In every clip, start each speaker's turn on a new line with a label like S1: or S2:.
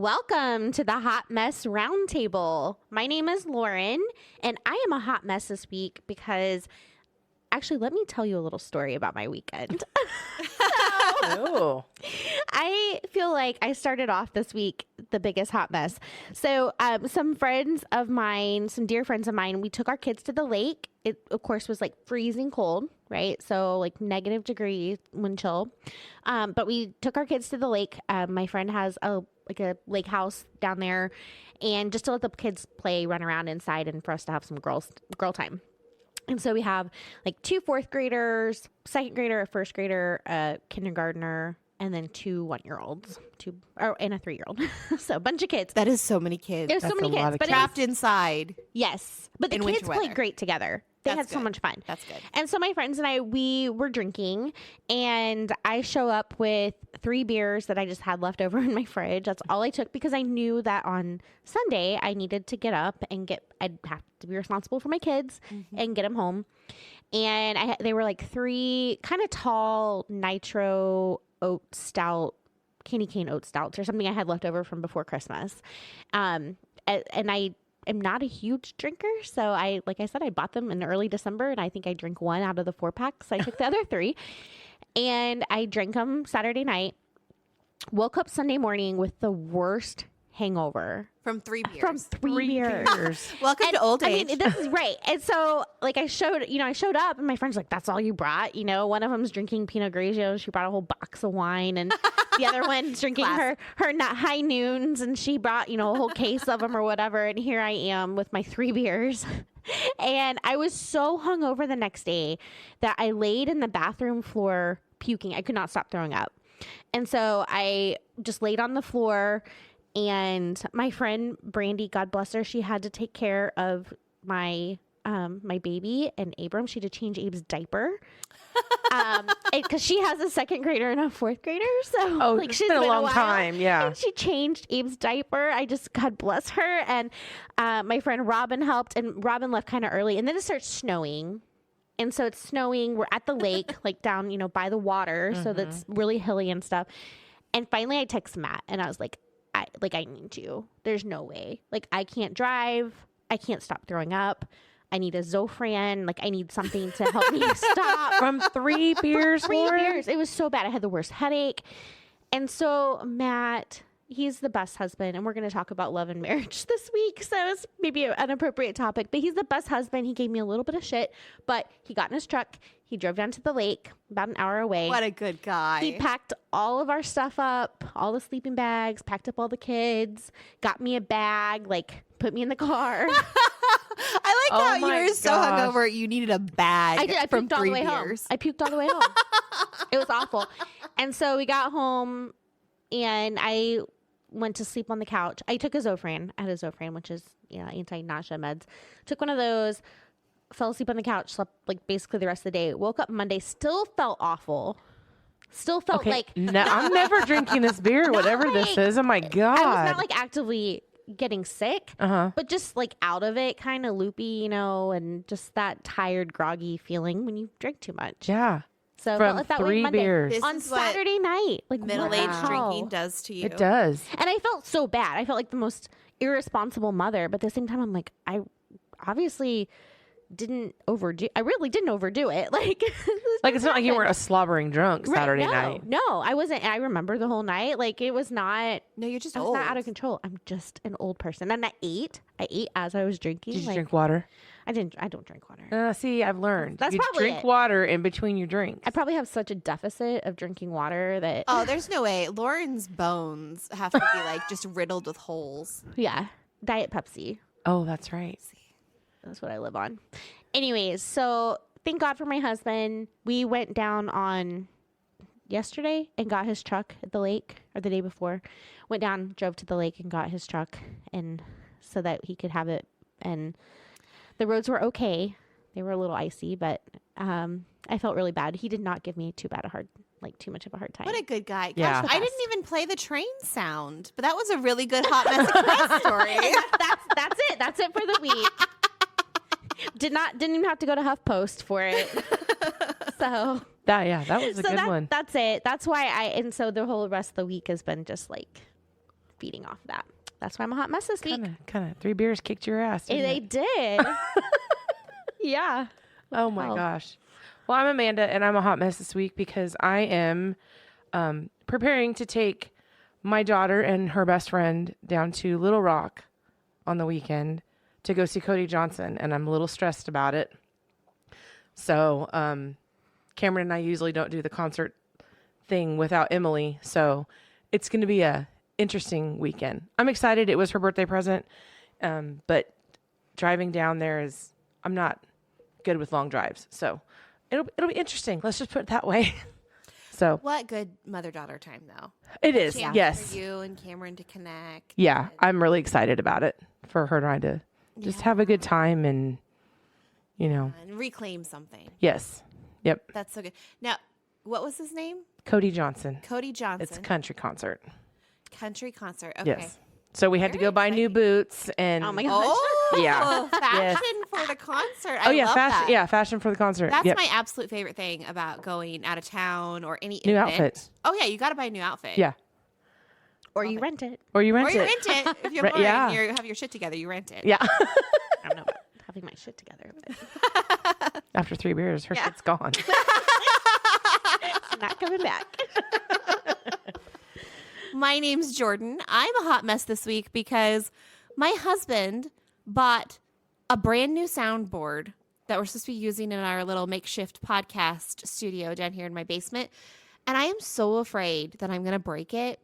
S1: Welcome to the Hot Mess Roundtable. My name is Lauren, and I am a hot mess this week because, actually, let me tell you a little story about my weekend. I feel like I started off this week the biggest hot mess. So some friends of mine, some dear friends of mine, we took our kids to the lake. It, of course, was like freezing cold, right? So like negative degrees wind chill. But we took our kids to the lake. My friend has a lake house down there, and just to let the kids play, run around inside, and for us to have some girl time. And so we have like 2 4th graders, 2nd grader, a 1st grader, a kindergartner, and then 2 1-year-olds, and a 3-year-old. So a bunch of kids.
S2: That is so many kids.
S1: There's so many kids, but
S2: trapped inside.
S1: Yes, but the kids played great together. They had so much fun.
S2: That's good.
S1: And so my friends and I, we were drinking, and I show up with 3 beers that I just had left over in my fridge. That's all I took because I knew that on Sunday I needed to get up and I'd have to be responsible for my kids and get them home. And they were like 3 kind of tall nitro oat stout, candy cane oat stouts or something I had left over from before Christmas. And I am not a huge drinker, so like I said, I bought them in early December, and I think I drank 1 out of the 4 packs. So I took the other 3, and I drank them Saturday night. Woke up Sunday morning with the worst hangover
S2: from 3 beers.
S1: From 3 beers.
S2: Welcome to old age.
S1: I mean, this is right. And so, like, I showed up, and my friend's like, "That's all you brought?" You know, one of them's drinking Pinot Grigio. She brought a whole box of wine, and the other one's drinking her high noons, and she brought, a whole case of them or whatever. And here I am with my 3 beers. And I was so hungover the next day that I laid in the bathroom floor puking. I could not stop throwing up. And so I just laid on the floor. And my friend Brandy, God bless her, she had to take care of my baby and Abram. She had to change Abe's diaper because she has a 2nd grader and a 4th grader. So
S3: it's been a long time. Yeah,
S1: and she changed Abe's diaper. God bless her. And my friend Robin helped, and Robin left kind of early. And then it starts snowing. And so it's snowing. We're at the lake, like down, by the water. So that's really hilly and stuff. And finally I text Matt, and I was like, I need you. There's no way. Like, I can't drive. I can't stop throwing up. I need a Zofran. Like, I need something to help me stop.
S3: From 3 beers,
S1: From 3
S3: Lauren?
S1: beers. It was so bad. I had the worst headache. And so Matt, he's the best husband. And we're going to talk about love and marriage this week. So it's maybe an appropriate topic. But he's the best husband. He gave me a little bit of shit. But he got in his truck. He drove down to the lake about an hour away.
S2: What a good guy.
S1: He packed all of our stuff up, all the sleeping bags, packed up all the kids, got me a bag, like put me in the car.
S2: I like how you were so hungover you needed a bag.
S1: I did. I
S2: from
S1: puked all
S2: 3
S1: the way
S2: beers.
S1: home. I puked all the way home. It was awful. And so we got home, and I went to sleep on the couch. I took a Zofran. I had a Zofran, which is anti-nausea meds. Took one of those. Fell asleep on the couch, slept like basically the rest of the day. Woke up Monday, still felt awful. Still felt like
S3: no, I'm never drinking this beer, whatever this is. Oh my God.
S1: I was not like actively getting sick, but just like out of it, kind of loopy, and just that tired, groggy feeling when you drink too much.
S3: Yeah.
S1: So
S3: from
S1: felt that
S3: 3
S1: way Monday.
S3: beers
S1: On Saturday night, like
S2: middle-aged drinking does to you.
S3: It does.
S1: And I felt so bad. I felt like the most irresponsible mother, but at the same time, I'm like, I obviously I really didn't overdo it. Like
S3: it's not like you weren't a slobbering drunk Saturday night.
S1: No, I wasn't. I remember the whole night. Like, it was not.
S2: No, you're just
S1: I was
S2: old.
S1: not out of control. I'm just an old person. And I ate as I was drinking.
S3: Did you drink water?
S1: I didn't. I don't drink water.
S3: See, I've learned.
S1: That's
S3: you
S1: probably
S3: drink
S1: it.
S3: water in between your drinks.
S1: I probably have such a deficit of drinking water that.
S2: Oh, there's no way. Lauren's bones have to be like just riddled with holes.
S1: Yeah. Diet Pepsi.
S3: Oh, that's right.
S1: That's what I live on. Anyways, so thank God for my husband. We went down on yesterday and got his truck at the lake, or the day before. Went down, drove to the lake and got his truck, and so that he could have it. And the roads were okay. They were a little icy, but I felt really bad. He did not give me too much of a hard time.
S2: What a good guy. Gosh,
S3: Yeah.
S2: I didn't even play the train sound, but that was a really good hot mess express story.
S1: That's it. That's it for the week. Didn't even have to go to HuffPost for it. So
S3: that was a good one.
S1: That's it. That's why so the whole rest of the week has been just like feeding off that. That's why I'm a hot mess this week.
S3: Kind of 3 beers kicked your ass. Didn't
S1: They
S3: it?
S1: did. Yeah.
S3: Oh my gosh. Well, I'm Amanda, and I'm a hot mess this week because I am preparing to take my daughter and her best friend down to Little Rock on the weekend to go see Cody Johnson, and I'm a little stressed about it. So Cameron and I usually don't do the concert thing without Emily, so it's going to be a interesting weekend. I'm excited. It was her birthday present, but driving down there I'm not good with long drives, so it'll be interesting. Let's just put it that way. So
S2: What good mother-daughter time, though.
S3: it is.
S2: Chance
S3: Yes.
S2: For you and Cameron to connect.
S3: Yeah, I'm really excited about it for her and I to just have a good time and,
S2: And reclaim something.
S3: yes. Yep.
S2: That's so good. Now, what was his name?
S3: Cody Johnson.
S2: Cody Johnson.
S3: It's a country concert.
S2: Country concert. Okay.
S3: Yes. So we had to
S2: Very
S3: go buy new boots and
S1: Oh my gosh.
S2: Oh,
S3: Yeah.
S2: fashion for the concert.
S3: Oh
S2: I
S3: yeah,
S2: love
S3: fashion.
S2: that.
S3: Yeah, fashion for the concert.
S2: That's
S3: Yep.
S2: my absolute favorite thing about going out of town or any
S3: New
S2: event.
S3: outfit.
S2: Oh yeah, you got to buy a new outfit.
S3: Yeah.
S1: Or you rent it.
S3: Or you rent
S2: Or you
S3: it.
S2: rent it if you're
S3: Right,
S2: bored
S3: yeah.
S2: and you have your shit together. You rent it.
S3: Yeah.
S1: I don't know about having my shit together. But
S3: After 3 beers, her shit's gone.
S1: it's not coming back.
S2: My name's Jordan. I'm a hot mess this week because my husband bought a brand new soundboard that we're supposed to be using in our little makeshift podcast studio down here in my basement. And I am so afraid that I'm going to break it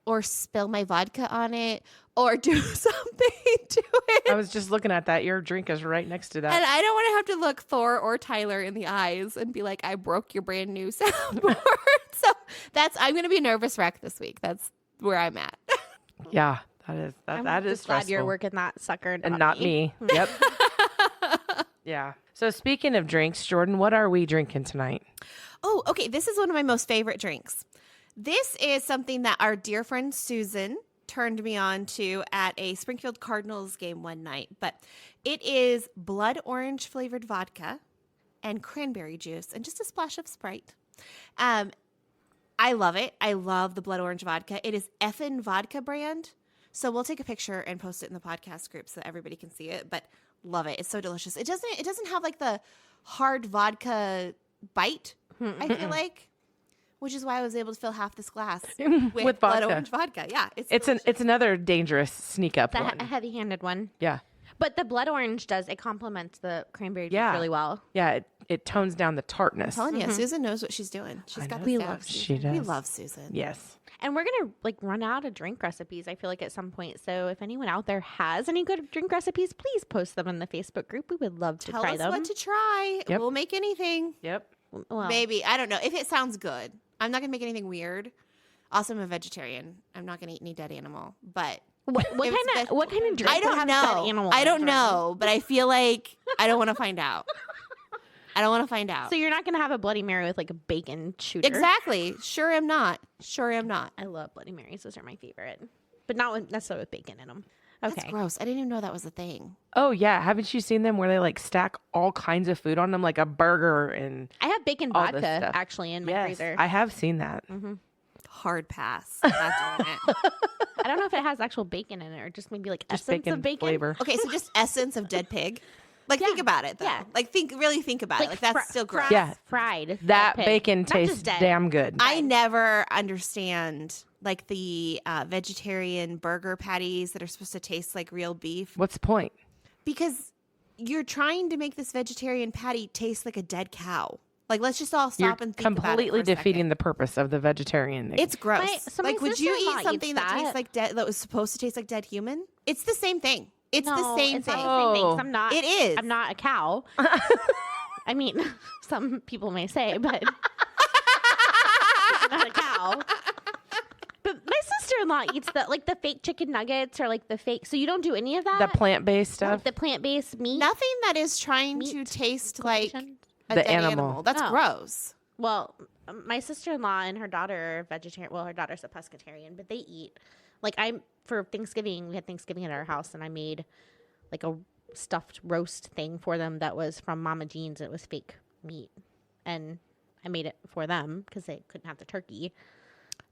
S2: or spill my vodka on it or do something to it.
S3: I was just looking at that. Your drink is right next to that.
S2: And I don't want to have to look Thor or Tyler in the eyes and be like, I broke your brand new soundboard. So I'm going to be a nervous wreck this week. That's where I'm at.
S3: Yeah, that is
S1: just glad
S3: stressful.
S1: you're working that sucker
S3: and not me. Yep. Yeah. So speaking of drinks, Jordan, what are we drinking tonight?
S2: Oh, okay. This is one of my most favorite drinks. This is something that our dear friend Susan turned me on to at a Springfield Cardinals game one night. But it is blood orange flavored vodka and cranberry juice and just a splash of Sprite. I love it. I love the blood orange vodka. It is Effin Vodka brand. So we'll take a picture and post it in the podcast group so that everybody can see it. But love it. It's so delicious. It doesn't have like the hard vodka bite, I feel like, which is why I was able to fill half this glass with blood
S3: vodka.
S2: orange vodka. Yeah,
S3: It's another dangerous sneak up
S1: The
S3: one.
S1: heavy-handed one.
S3: Yeah.
S1: But the blood orange it complements the cranberry juice
S3: Yeah.
S1: really well.
S3: Yeah, it tones down the tartness.
S2: I'm telling you, Susan knows what she's doing. She's got
S3: know.
S2: this
S1: We
S2: down.
S1: love
S3: She
S2: We
S3: does.
S2: love Susan.
S3: Yes.
S1: And we're going to run out of drink recipes, I feel like, at some point. So if anyone out there has any good drink recipes, please post them in the Facebook group. We would love to
S2: Tell
S1: try
S2: us
S1: them.
S2: what to try.
S3: Yep.
S2: We'll make anything.
S3: Yep.
S1: Well,
S2: Maybe. I don't know. If it sounds good. I'm not going to make anything weird. Also, I'm a vegetarian. I'm not going to eat any dead animal. But
S1: what
S2: if it's
S1: kind of drink
S2: I
S1: would
S2: don't
S1: have
S2: know.
S1: dead animal
S2: I
S1: in it,
S2: don't
S1: Jordan?
S2: know. But I feel like I don't want to find out. I don't want to find out.
S1: So you're not going to have a Bloody Mary with like a bacon shooter?
S2: Exactly. Sure am not.
S1: I love Bloody Marys. Those are my favorite. But not necessarily with bacon in them. Okay.
S2: That's gross. I didn't even know that was a thing.
S3: Oh yeah, haven't you seen them where they stack all kinds of food on them, like a burger and
S1: I have bacon
S3: all this
S1: vodka
S3: stuff.
S1: actually in my
S3: yes,
S1: freezer.
S3: I have seen that.
S2: Hard pass. Not doing it.
S1: I don't know if it has actual bacon in it or just maybe
S3: Just
S1: essence
S3: bacon
S1: of bacon.
S3: flavor.
S2: Okay, so just essence of dead pig. Think about it though.
S1: Yeah.
S2: Really think about it. That's still gross.
S3: Yeah.
S1: fried.
S3: That
S1: pig.
S3: bacon
S1: Not just
S3: tastes
S1: dead.
S3: damn good.
S2: I never understand the vegetarian burger patties that are supposed to taste like real beef
S3: What's the point?
S2: because you're trying to make this vegetarian patty taste like a dead cow. Let's just all stop
S3: You're
S2: and think
S3: completely
S2: about it for a
S3: defeating
S2: second.
S3: the purpose of the vegetarian thing.
S2: It's gross.
S1: My
S2: Would you
S1: sister-in-law
S2: eat
S1: eats
S2: something that tastes
S1: that.
S2: like dead? That was supposed to taste like dead human? It's the same thing. It's
S1: No,
S2: the same
S1: it's
S2: thing.
S1: Not the same thing 'cause
S3: Oh.
S1: I'm not.
S2: It is.
S1: I'm not a cow. I mean, some people may say, but I'm not a cow. But my sister-in-law eats the fake chicken nuggets or the fake. So you don't do any of that.
S3: the plant-based stuff.
S1: Like the plant-based meat.
S2: Nothing that is trying to
S1: Meat
S2: taste like
S1: collection?
S2: a
S3: The
S2: dead
S3: animal.
S2: That's
S1: Oh.
S2: gross.
S1: Well, my sister-in-law and her daughter are vegetarian. Well, her daughter's a pescatarian, but they eat. For Thanksgiving, we had Thanksgiving at our house, and I made a stuffed roast thing for them that was from Mama Jean's. It was fake meat, and I made it for them because they couldn't have the turkey.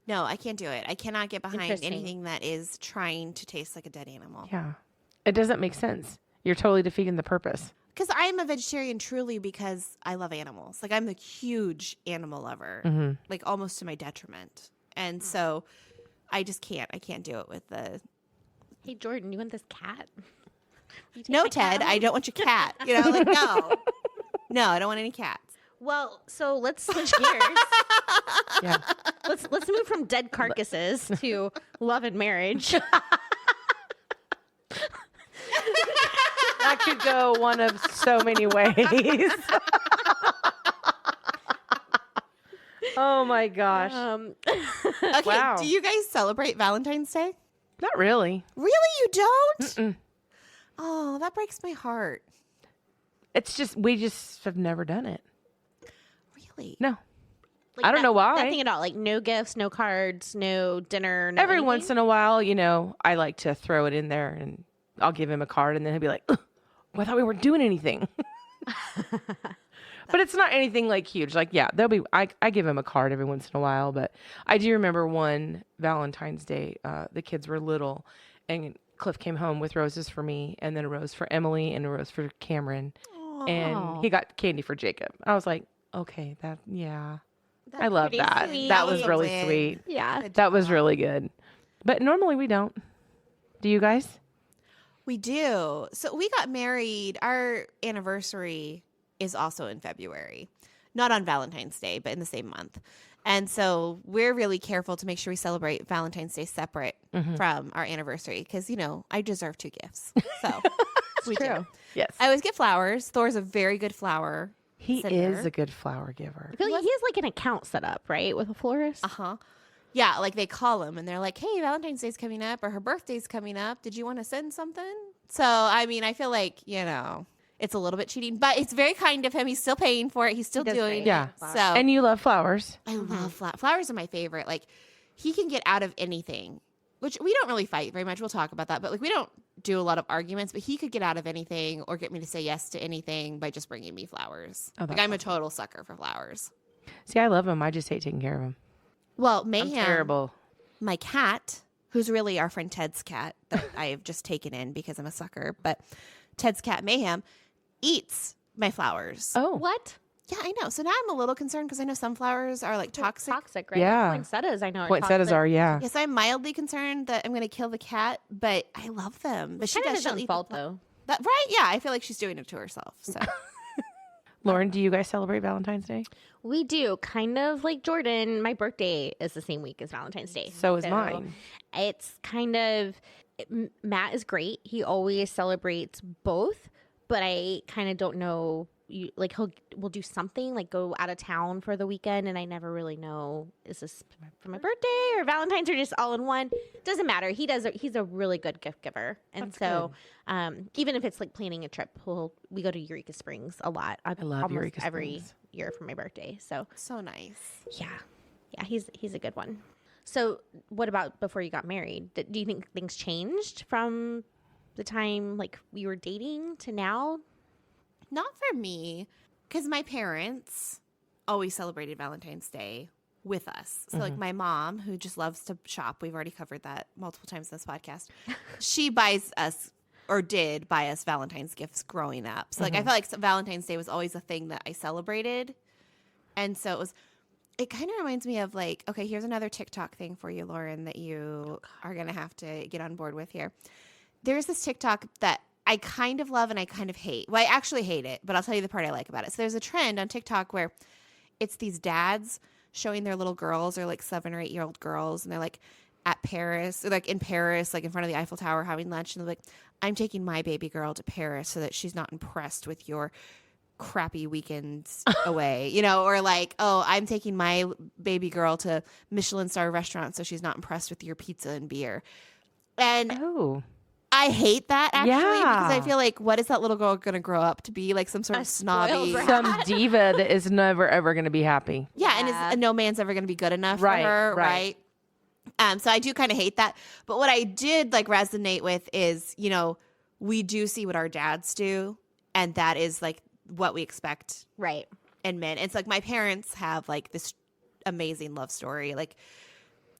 S2: No, I can't do it. I cannot get behind
S1: Interesting.
S2: anything that is trying to taste like a dead animal.
S3: Yeah. It doesn't make sense. You're totally defeating the purpose.
S2: Because I'm a vegetarian truly because I love animals. Like, I'm a huge animal lover,
S3: Mm-hmm.
S2: like almost to my detriment. And so I just can't. I can't do it with the.
S1: Hey, Jordan, you want this cat? You take
S2: No,
S1: my cat
S2: Ted,
S1: home?
S2: I don't want your cat. You know, like, no. No, I don't want any cats.
S1: Well, so let's switch gears.
S3: Yeah.
S1: let's move from dead carcasses to love and marriage.
S3: That could go one of so many ways. Oh my gosh.
S2: Okay,
S3: Wow.
S2: do you guys celebrate Valentine's Day?
S3: Not really.
S2: Really, you don't?
S3: Mm-mm.
S2: Oh, that breaks my heart.
S3: It's just, we just have never done it.
S2: Really?
S3: No.
S1: Like
S3: I don't know why.
S1: Nothing at all. Like no gifts, no cards, no dinner. No
S3: Every
S1: anything?
S3: once in a while, you know, I like to throw it in there and I'll give him a card and then he'll be like, "Ugh, well, I thought we weren't doing anything." But it's not anything like huge. Like, yeah, I give him a card every once in a while. But I do remember one Valentine's Day, the kids were little and Cliff came home with roses for me and then a rose for Emily and a rose for Cameron. And he got candy for Jacob. I was like, okay, yeah. I love
S1: pretty
S3: that.
S1: sweet.
S3: That was
S2: That was a
S3: really
S2: win.
S3: sweet.
S1: Yeah.
S3: That was really good. But normally we don't. Do you guys?
S2: We do. So we got married. Our anniversary is also in February. Not on Valentine's Day, but in the same month. And so we're really careful to make sure we celebrate Valentine's Day separate from our anniversary because, you know, I deserve 2 gifts. So we do.
S3: Yes.
S2: I always get flowers. Thor's a very good flower.
S3: He
S2: sender.
S3: is a good flower giver.
S1: I feel like he has like an account set up, right, with a florist.
S2: Yeah, like they call him and they're like, hey, Valentine's Day's coming up or her birthday's coming up. Did you want to send something? So, I mean, I feel like, you know, it's a little bit cheating, but it's very kind of him. He's still paying for it. He's still
S1: does
S2: doing
S1: great.
S2: it.
S3: Yeah.
S2: So,
S3: And you love flowers.
S2: I love flowers are my favorite. Like, he can get out of anything, which we don't really fight very much. We'll talk about that. But, like, we don't do a lot of arguments, but he could get out of anything or get me to say yes to anything by just bringing me flowers.
S3: Oh,
S2: Like,
S3: that's
S2: I'm a total sucker for flowers.
S3: See, I love him. I just hate taking care of him.
S2: Well,
S3: I'm
S2: Mayhem,
S3: terrible.
S2: my cat, who's really our friend Ted's cat that I have just taken in because I'm a sucker, but Ted's cat, Mayhem, eats my flowers.
S3: Oh.
S1: What?
S2: Yeah, I know. So now I'm a little concerned because I know some flowers are like toxic.
S1: Toxic, right?
S3: Yeah.
S1: Poinsettias, I know.
S3: Poinsettias are, yeah.
S2: Yes, I'm mildly concerned that I'm going to kill the cat, but I love them. But she
S1: Kind of
S2: does
S1: his
S2: she'll
S1: own
S2: eat
S1: fault,
S2: the
S1: though.
S2: That, right? Yeah, I feel like she's doing it to herself. So
S3: Lauren, do you guys celebrate Valentine's Day?
S1: We do. Kind of like Jordan. My birthday is the same week as Valentine's Day.
S3: So is mine.
S1: It's kind of, Matt is great. He always celebrates both, but I kind of don't know. Like we'll do something like go out of town for the weekend, and I never really know, is this for my birthday or Valentine's or just all in one? Doesn't matter. He's a really good gift giver, and
S3: That's
S1: even if it's like planning a trip, we go to Eureka Springs a lot. I
S3: love
S1: almost
S3: Eureka
S1: every
S3: Springs.
S1: year for my birthday. So
S2: nice.
S1: yeah, he's a good one. So what about before you got married? Do you think things changed from the time like we were dating to now?
S2: Not for me, because my parents always celebrated Valentine's Day with us. So, like, my mom, who just loves to shop, we've already covered that multiple times in this podcast. She buys us, or did buy us Valentine's gifts growing up. So, like, I felt like Valentine's Day was always a thing that I celebrated. And so it kind of reminds me of, like, okay, here's another TikTok thing for you, Lauren, that you are going to have to get on board with here. There's this TikTok that I kind of love and I kind of hate. Well, I actually hate it, but I'll tell you the part I like about it. So there's a trend on TikTok where it's these dads showing their little girls, or like 7 or 8-year-old girls, and they're like at Paris, or like in Paris, like in front of the Eiffel Tower having lunch, and they're like, I'm taking my baby girl to Paris so that she's not impressed with your crappy weekends away, you know, or like, oh, I'm taking my baby girl to Michelin star restaurant so she's not impressed with your pizza and beer. And
S3: Oh.
S2: I hate that actually because I
S3: Yeah.
S2: feel like, what is that little girl going to grow up to be? Like some sort
S1: A
S2: of snobby.
S1: spoiled brat.
S3: Some diva that is never, ever going to be happy.
S2: Yeah,
S1: Yeah.
S2: and no man's ever going to be good enough
S3: Right,
S2: for her,
S3: right.
S2: right? So I do kind of hate that. But what I did like resonate with is, you know, we do see what our dads do, and that is like what we expect
S1: Right.
S2: in men. It's like my parents have like this amazing love story. Like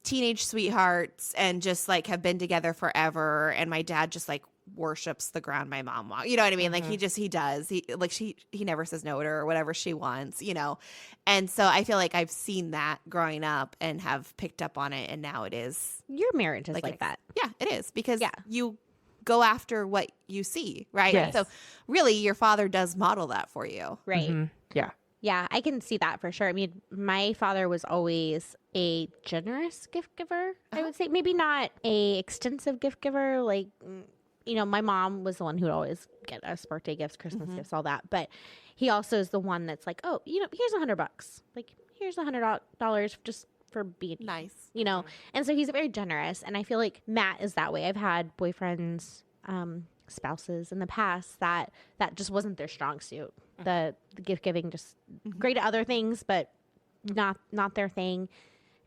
S2: teenage sweethearts and just like have been together forever. And my dad just like worships the ground my mom walks. You know what I mean? Like he does. He never says no to her or whatever she wants, you know? And so I feel like I've seen that growing up and have picked up on it. And now it is.
S1: Your marriage is like that.
S2: Yeah, it is because you go after what you see, right?
S3: Yes.
S2: So really your father does model that for you.
S1: Right.
S3: Mm-hmm. Yeah.
S1: Yeah, I can see that for sure. I mean, my father was always a generous gift giver, I would say. Maybe not a extensive gift giver. Like, you know, my mom was the one who would always get us birthday gifts, Christmas gifts, all that. But he also is the one that's like, oh, you know, here's $100. Like, here's $100 just for being
S2: Nice.
S1: you know. And so he's very generous. And I feel like Matt is that way. I've had boyfriends, spouses in the past that just wasn't their strong suit. The gift giving, just great at other things, but not their thing.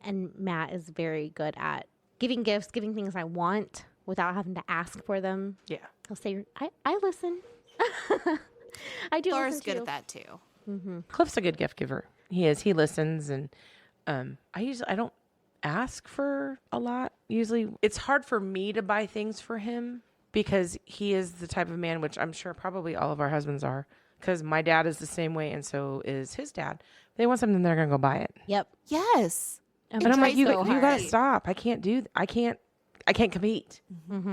S1: And Matt is very good at giving gifts, giving things I want without having to ask for them.
S3: Yeah.
S1: He'll say, I listen. I do.
S2: Laura's
S1: listen
S2: good
S1: too.
S2: at that too.
S3: Cliff's a good gift giver. He is. He listens, and I don't ask for a lot. Usually, it's hard for me to buy things for him because he is the type of man, which I'm sure probably all of our husbands are, because my dad is the same way, and so is his dad. If they want something, they're gonna go buy it.
S1: Yep.
S2: Yes.
S3: And I'm like, you
S1: so
S3: gotta
S1: hard.
S3: stop. I can't compete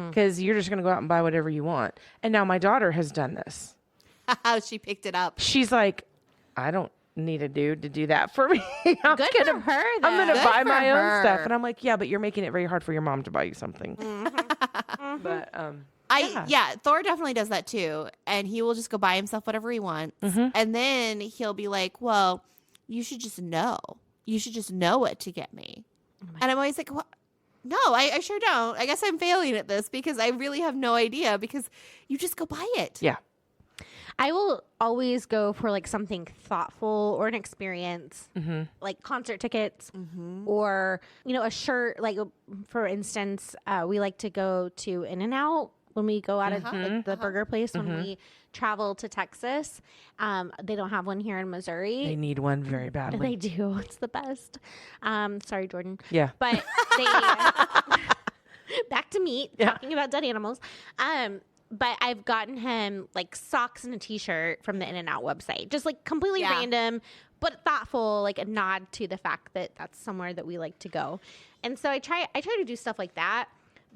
S3: because you're just gonna go out and buy whatever you want. And now my daughter has done this.
S2: How she picked it up.
S3: She's like, I don't need a dude to do that for me. I'm
S1: Good
S3: gonna,
S1: for her,
S3: I'm gonna
S2: Good
S3: buy
S2: for
S3: my own
S2: her.
S3: stuff. And I'm like, yeah, but you're making it very hard for your mom to buy you something. But
S2: Thor definitely does that too. And he will just go buy himself whatever he wants. And then he'll be like, well, you should just know. You should just know what to get me. And I'm always like, what? No, I sure don't. I guess I'm failing at this because I really have no idea because you just go buy it.
S3: yeah.
S1: I will always go for like something thoughtful or an experience, like concert tickets or, you know, a shirt. Like, for instance, we like to go to In-N-Out when we go out of like, the burger place when we travel to Texas. They don't have one here in Missouri.
S3: They need one very badly.
S1: They do. It's the best. Sorry, Jordan.
S3: Yeah.
S1: But they back to meat, talking about dead animals. But I've gotten him like socks and a t-shirt from the In-N-Out website. Just like completely random, but thoughtful, like a nod to the fact that that's somewhere that we like to go. And so I try to do stuff like that.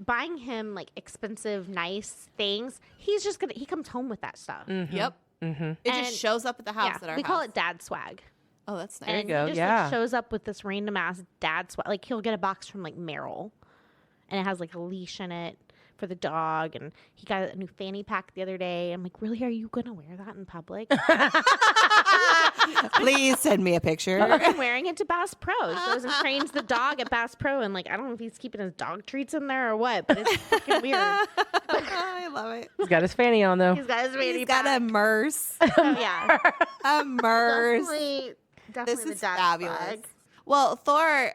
S1: Buying him like expensive, nice things. He comes home with that stuff.
S2: Yep. It
S1: And-
S2: just shows up at the house at our
S1: we
S2: house.
S1: call it dad swag.
S2: Oh, that's nice.
S3: There you
S1: And
S3: go.
S1: he just
S3: Yeah.
S1: like, shows up with this random ass dad swag. Like he'll get a box from like Merrill, and it has like a leash in it for the dog. And he got a new fanny pack the other day. I'm like, really? Are you gonna wear that in public?
S2: Please send me a picture.
S1: I'm wearing it to Bass Pro. He goes and trains the dog at Bass Pro, and like I don't know if he's keeping his dog treats in there or what, but it's fucking weird.
S2: I love it.
S3: He's got his fanny on though.
S1: He's got his fanny
S2: He's got
S1: pack.
S2: a merce.
S1: Yeah,
S2: A merce.
S1: definitely
S2: This
S1: the
S2: is
S1: dad
S2: fabulous.
S1: swag.
S2: Well, Thor,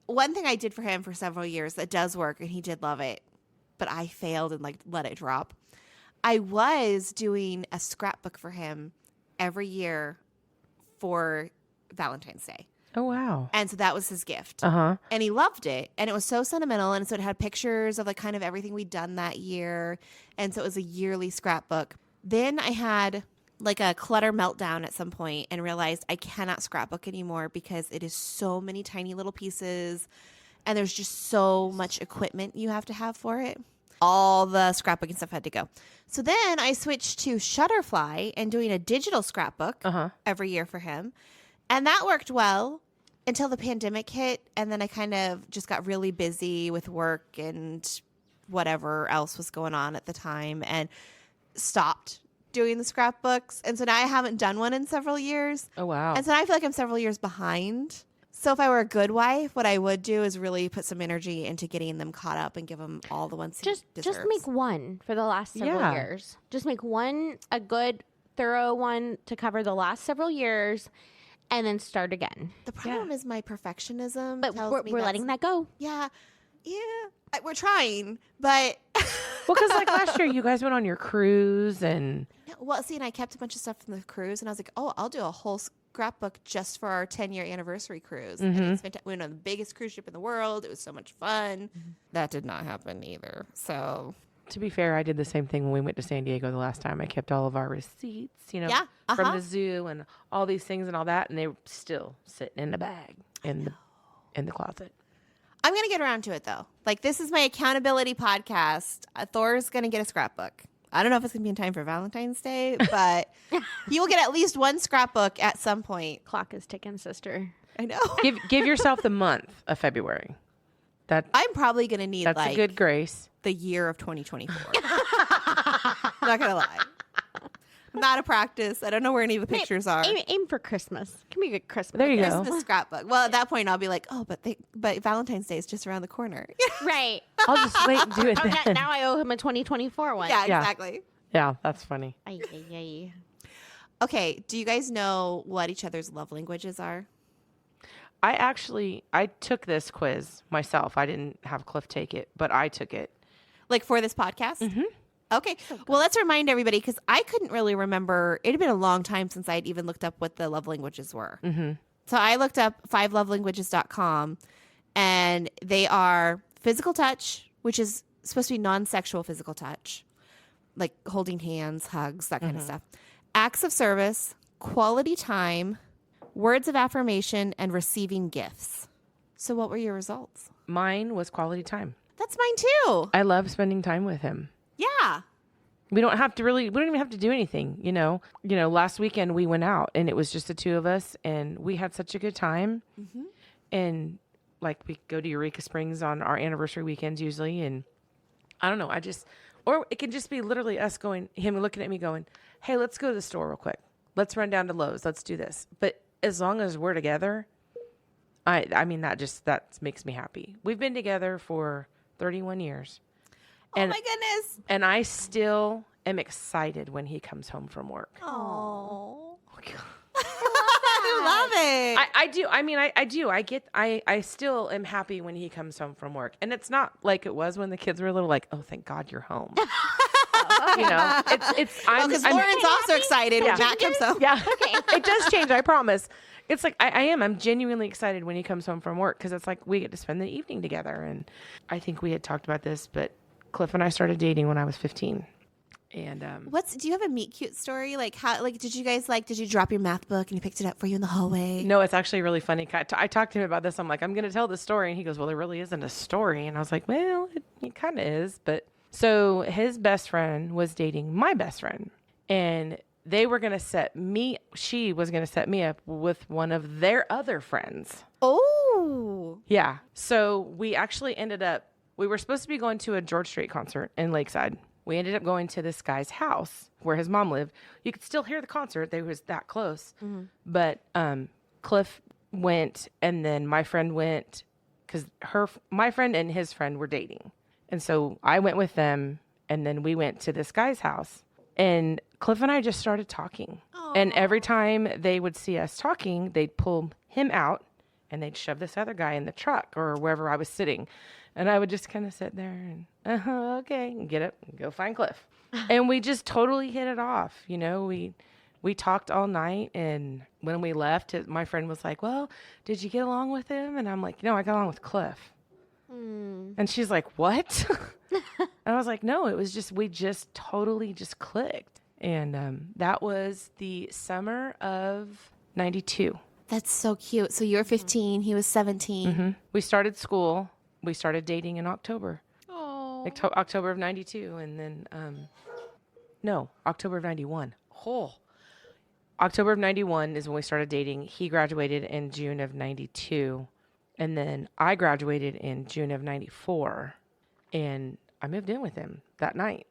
S2: one thing I did for him for several years that does work, and he did love it, but I failed and like let it drop. I was doing a scrapbook for him every year for Valentine's Day.
S3: Oh wow.
S2: And so that was his gift.
S3: Uh-huh.
S2: And he loved it. And it was so sentimental. And so it had pictures of like kind of everything we'd done that year. And so it was a yearly scrapbook. Then I had like a clutter meltdown at some point and realized I cannot scrapbook anymore because it is so many tiny little pieces and there's just so much equipment you have to have for it. All the scrapbooking stuff had to go. So then I switched to Shutterfly and doing a digital scrapbook every year for him. And that worked well until the pandemic hit. And then I kind of just got really busy with work and whatever else was going on at the time and stopped doing the scrapbooks. And so now I haven't done one in several years.
S3: Oh wow.
S2: And so now I feel like I'm several years behind. So if I were a good wife, what I would do is really put some energy into getting them caught up and give them all the ones he deserves.
S1: Just make one for the last several
S3: Yeah.
S1: years. Just make one, a good, thorough one to cover the last several years, and then start again.
S2: The problem is my perfectionism.
S1: But
S2: tells
S1: we're
S2: me
S1: letting that go.
S2: Yeah. We're trying, but
S3: Well, because like last year you guys went on your cruise and
S2: well, see, and I kept a bunch of stuff from the cruise, and I was like, oh, I'll do a whole scrapbook just for our 10-year anniversary cruise.
S3: Mm-hmm.
S2: And we went on the biggest cruise ship in the world. It was so much fun. That did not happen either. So
S3: To be fair, I did the same thing when we went to San Diego the last time. I kept all of our receipts, you know, from the zoo and all these things and all that, and they were still sitting in the bag in the closet.
S2: I'm going to get around to it, though. Like, this is my accountability podcast. Thor's going to get a scrapbook. I don't know if it's going to be in time for Valentine's Day, but he will get at least one scrapbook at some point.
S1: Clock is ticking, sister.
S2: I know.
S3: Give yourself the month of February.
S2: I'm probably going to need
S3: That's a good grace.
S2: the year of 2024. I'm not going to lie. I'm not a practice. I don't know where any of the pictures are.
S1: Aim for Christmas. Give me a good Christmas.
S3: There you go.
S2: Christmas scrapbook. Well, at that point, I'll be like, oh, but Valentine's Day is just around the corner.
S1: Right.
S3: I'll just wait and do it
S1: Oh,
S3: then.
S1: now I owe him a 2024 one.
S2: Yeah,
S3: Yeah.
S2: exactly.
S3: Yeah, that's funny.
S1: Ay, ay, ay.
S2: Okay, do you guys know what each other's love languages are?
S3: I took this quiz myself. I didn't have Cliff take it, but I took it.
S2: Like for this podcast?
S3: Mm-hmm.
S2: Okay. Well, let's remind everybody because I couldn't really remember. It had been a long time since I'd even looked up what the love languages were.
S3: Mm-hmm.
S2: So I looked up 5lovelanguages.com and they are physical touch, which is supposed to be non-sexual physical touch, like holding hands, hugs, that kind of stuff. Acts of service, quality time, words of affirmation, and receiving gifts. So what were your results?
S3: Mine was quality time.
S2: That's mine too.
S3: I love spending time with him.
S2: Yeah.
S3: We don't even have to do anything, you know. Last weekend we went out and it was just the two of us and we had such a good time. Mm-hmm. And like we go to Eureka Springs on our anniversary weekends usually. And I don't know, or it can just be literally us him looking at me going, hey, let's go to the store real quick. Let's run down to Lowe's. Let's do this. But as long as we're together, I mean, that makes me happy. We've been together for 31 years.
S2: Oh my goodness.
S3: And I still am excited when he comes home from work.
S2: Oh. I love it.
S3: I do. I mean, I do. I still am happy when he comes home from work. And it's not like it was when the kids were little, like, oh, thank God you're home. You know,
S2: Because Lauren's also excited when Matt comes home.
S3: Yeah. It does change. I promise. It's like, I'm genuinely excited when he comes home from work because it's like we get to spend the evening together. And I think we had talked about this, but Cliff and I started dating when I was 15. And
S2: do you have a meet cute story? Like how did you drop your math book and he picked it up for you in the hallway?
S3: no, it's actually really funny. I talked to him about this. I'm like, I'm going to tell the story. And he goes, well, there really isn't a story. And I was like, well, it kind of is. But so his best friend was dating my best friend. And she was going to set me up with one of their other friends.
S2: Oh.
S3: Yeah. So we actually we were supposed to be going to a George Strait concert in Lakeside. We ended up going to this guy's house where his mom lived. You could still hear the concert. They was that close. Mm-hmm. But Cliff went, and then my friend went because my friend and his friend were dating. And so I went with them, and then we went to this guy's house. And Cliff and I just started talking. Aww. And every time they would see us talking, they'd pull him out, and they'd shove this other guy in the truck or wherever I was sitting. And I would just kind of sit there and, okay, and get up and go find Cliff. And we just totally hit it off. You know, we talked all night. And when we left, my friend was like, well, did you get along with him? And I'm like, no, I got along with Cliff. And she's like, what? And I was like, no, it was just, we just totally just clicked. And that was the summer of 92.
S2: That's so cute. So you were 15, he was 17.
S3: Mm-hmm. We started school. We started dating in October.
S1: Oh.
S3: October of 92. And then, October of 91. October of 91 is when we started dating. He graduated in June of 92. And then I graduated in June of 94. And I moved in with him that night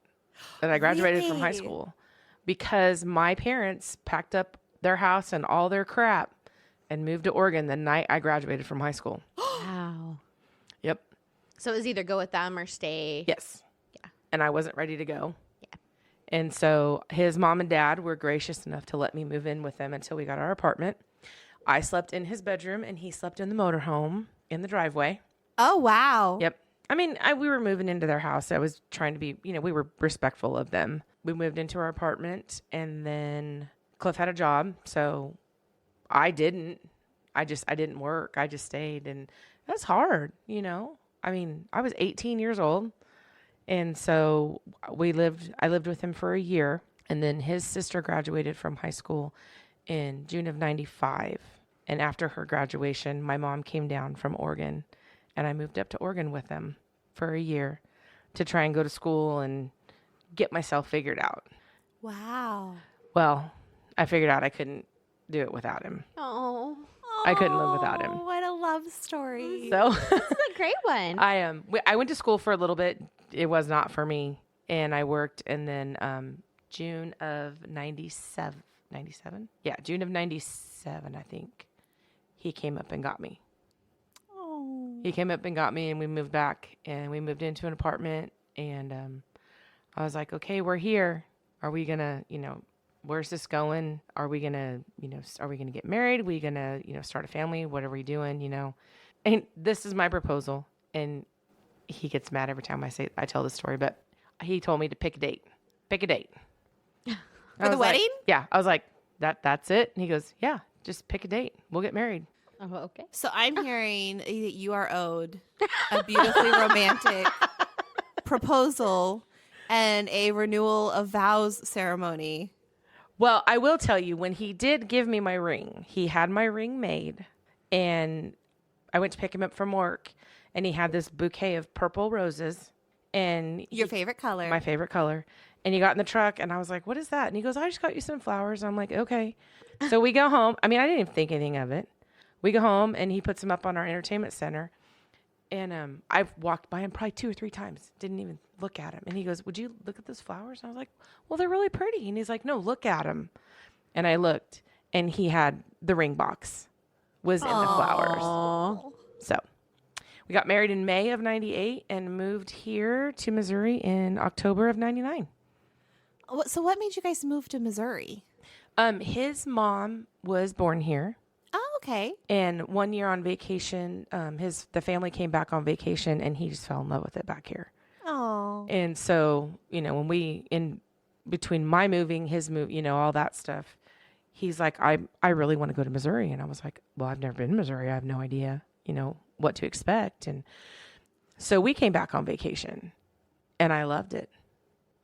S3: that I graduated from high school because my parents packed up their house and all their crap and moved to Oregon the night I graduated from high school.
S1: Wow.
S3: Yep.
S1: So it was either go with them or stay.
S3: Yes.
S1: Yeah.
S3: And I wasn't ready to go.
S1: Yeah.
S3: And so his mom and dad were gracious enough to let me move in with them until we got our apartment. I slept in his bedroom and he slept in the motorhome in the driveway.
S2: Oh, wow.
S3: Yep. I mean, we were moving into their house. I was trying to be, we were respectful of them. We moved into our apartment and then Cliff had a job. So I didn't. I didn't work. I just stayed, and that's hard, I mean, I was 18 years old, and so I lived with him for a year, and then his sister graduated from high school in June of 95. And after her graduation, my mom came down from Oregon, and I moved up to Oregon with them for a year to try and go to school and get myself figured out.
S2: Wow.
S3: Well, I figured out I couldn't do it without him.
S1: Oh,
S3: I couldn't live without him.
S2: What a love story.
S3: So
S1: this is a great one.
S3: I went to school for a little bit. It was not for me, and I worked. And then June of 97. Yeah, June of 97, I think. He came up and got me.
S2: Oh.
S3: He came up and got me, and we moved back, and we moved into an apartment. And I was like, okay, we're here. Are we gonna, where's this going? Are we gonna, are we gonna get married? Are we gonna, start a family? What are we doing? And this is my proposal. And he gets mad every time I tell this story, but he told me to pick a date. Pick a date.
S2: For the wedding?
S3: Yeah. I was like, that's it. And he goes, yeah, just pick a date. We'll get married.
S1: Oh, okay.
S2: So I'm hearing that you are owed a beautifully romantic proposal and a renewal of vows ceremony.
S3: Well, I will tell you, when he did give me my ring, he had my ring made, and I went to pick him up from work, and he had this bouquet of purple roses, and
S2: Your favorite color.
S3: my favorite color. And he got in the truck, and I was like, what is that? And he goes, I just got you some flowers. I'm like, okay. So we go home. I mean, I didn't even think anything of it. We go home, and he puts them up on our entertainment center. And I've walked by him probably 2 or 3 times, didn't even look at him. And he goes, would you look at those flowers? And I was like, well, they're really pretty. And he's like, no, look at them. And I looked, and he had the ring box was in the flowers. So we got married in May of 98 and moved here to Missouri in October of 99.
S2: So what made you guys move to Missouri?
S3: His mom was born here.
S2: Oh, okay.
S3: And 1 year on vacation, the family came back on vacation, and he just fell in love with it back here.
S2: Oh.
S3: And so, when in between my moving, his move, all that stuff, he's like, I really want to go to Missouri. And I was like, well, I've never been to Missouri. I have no idea, what to expect. And so we came back on vacation, and I loved it.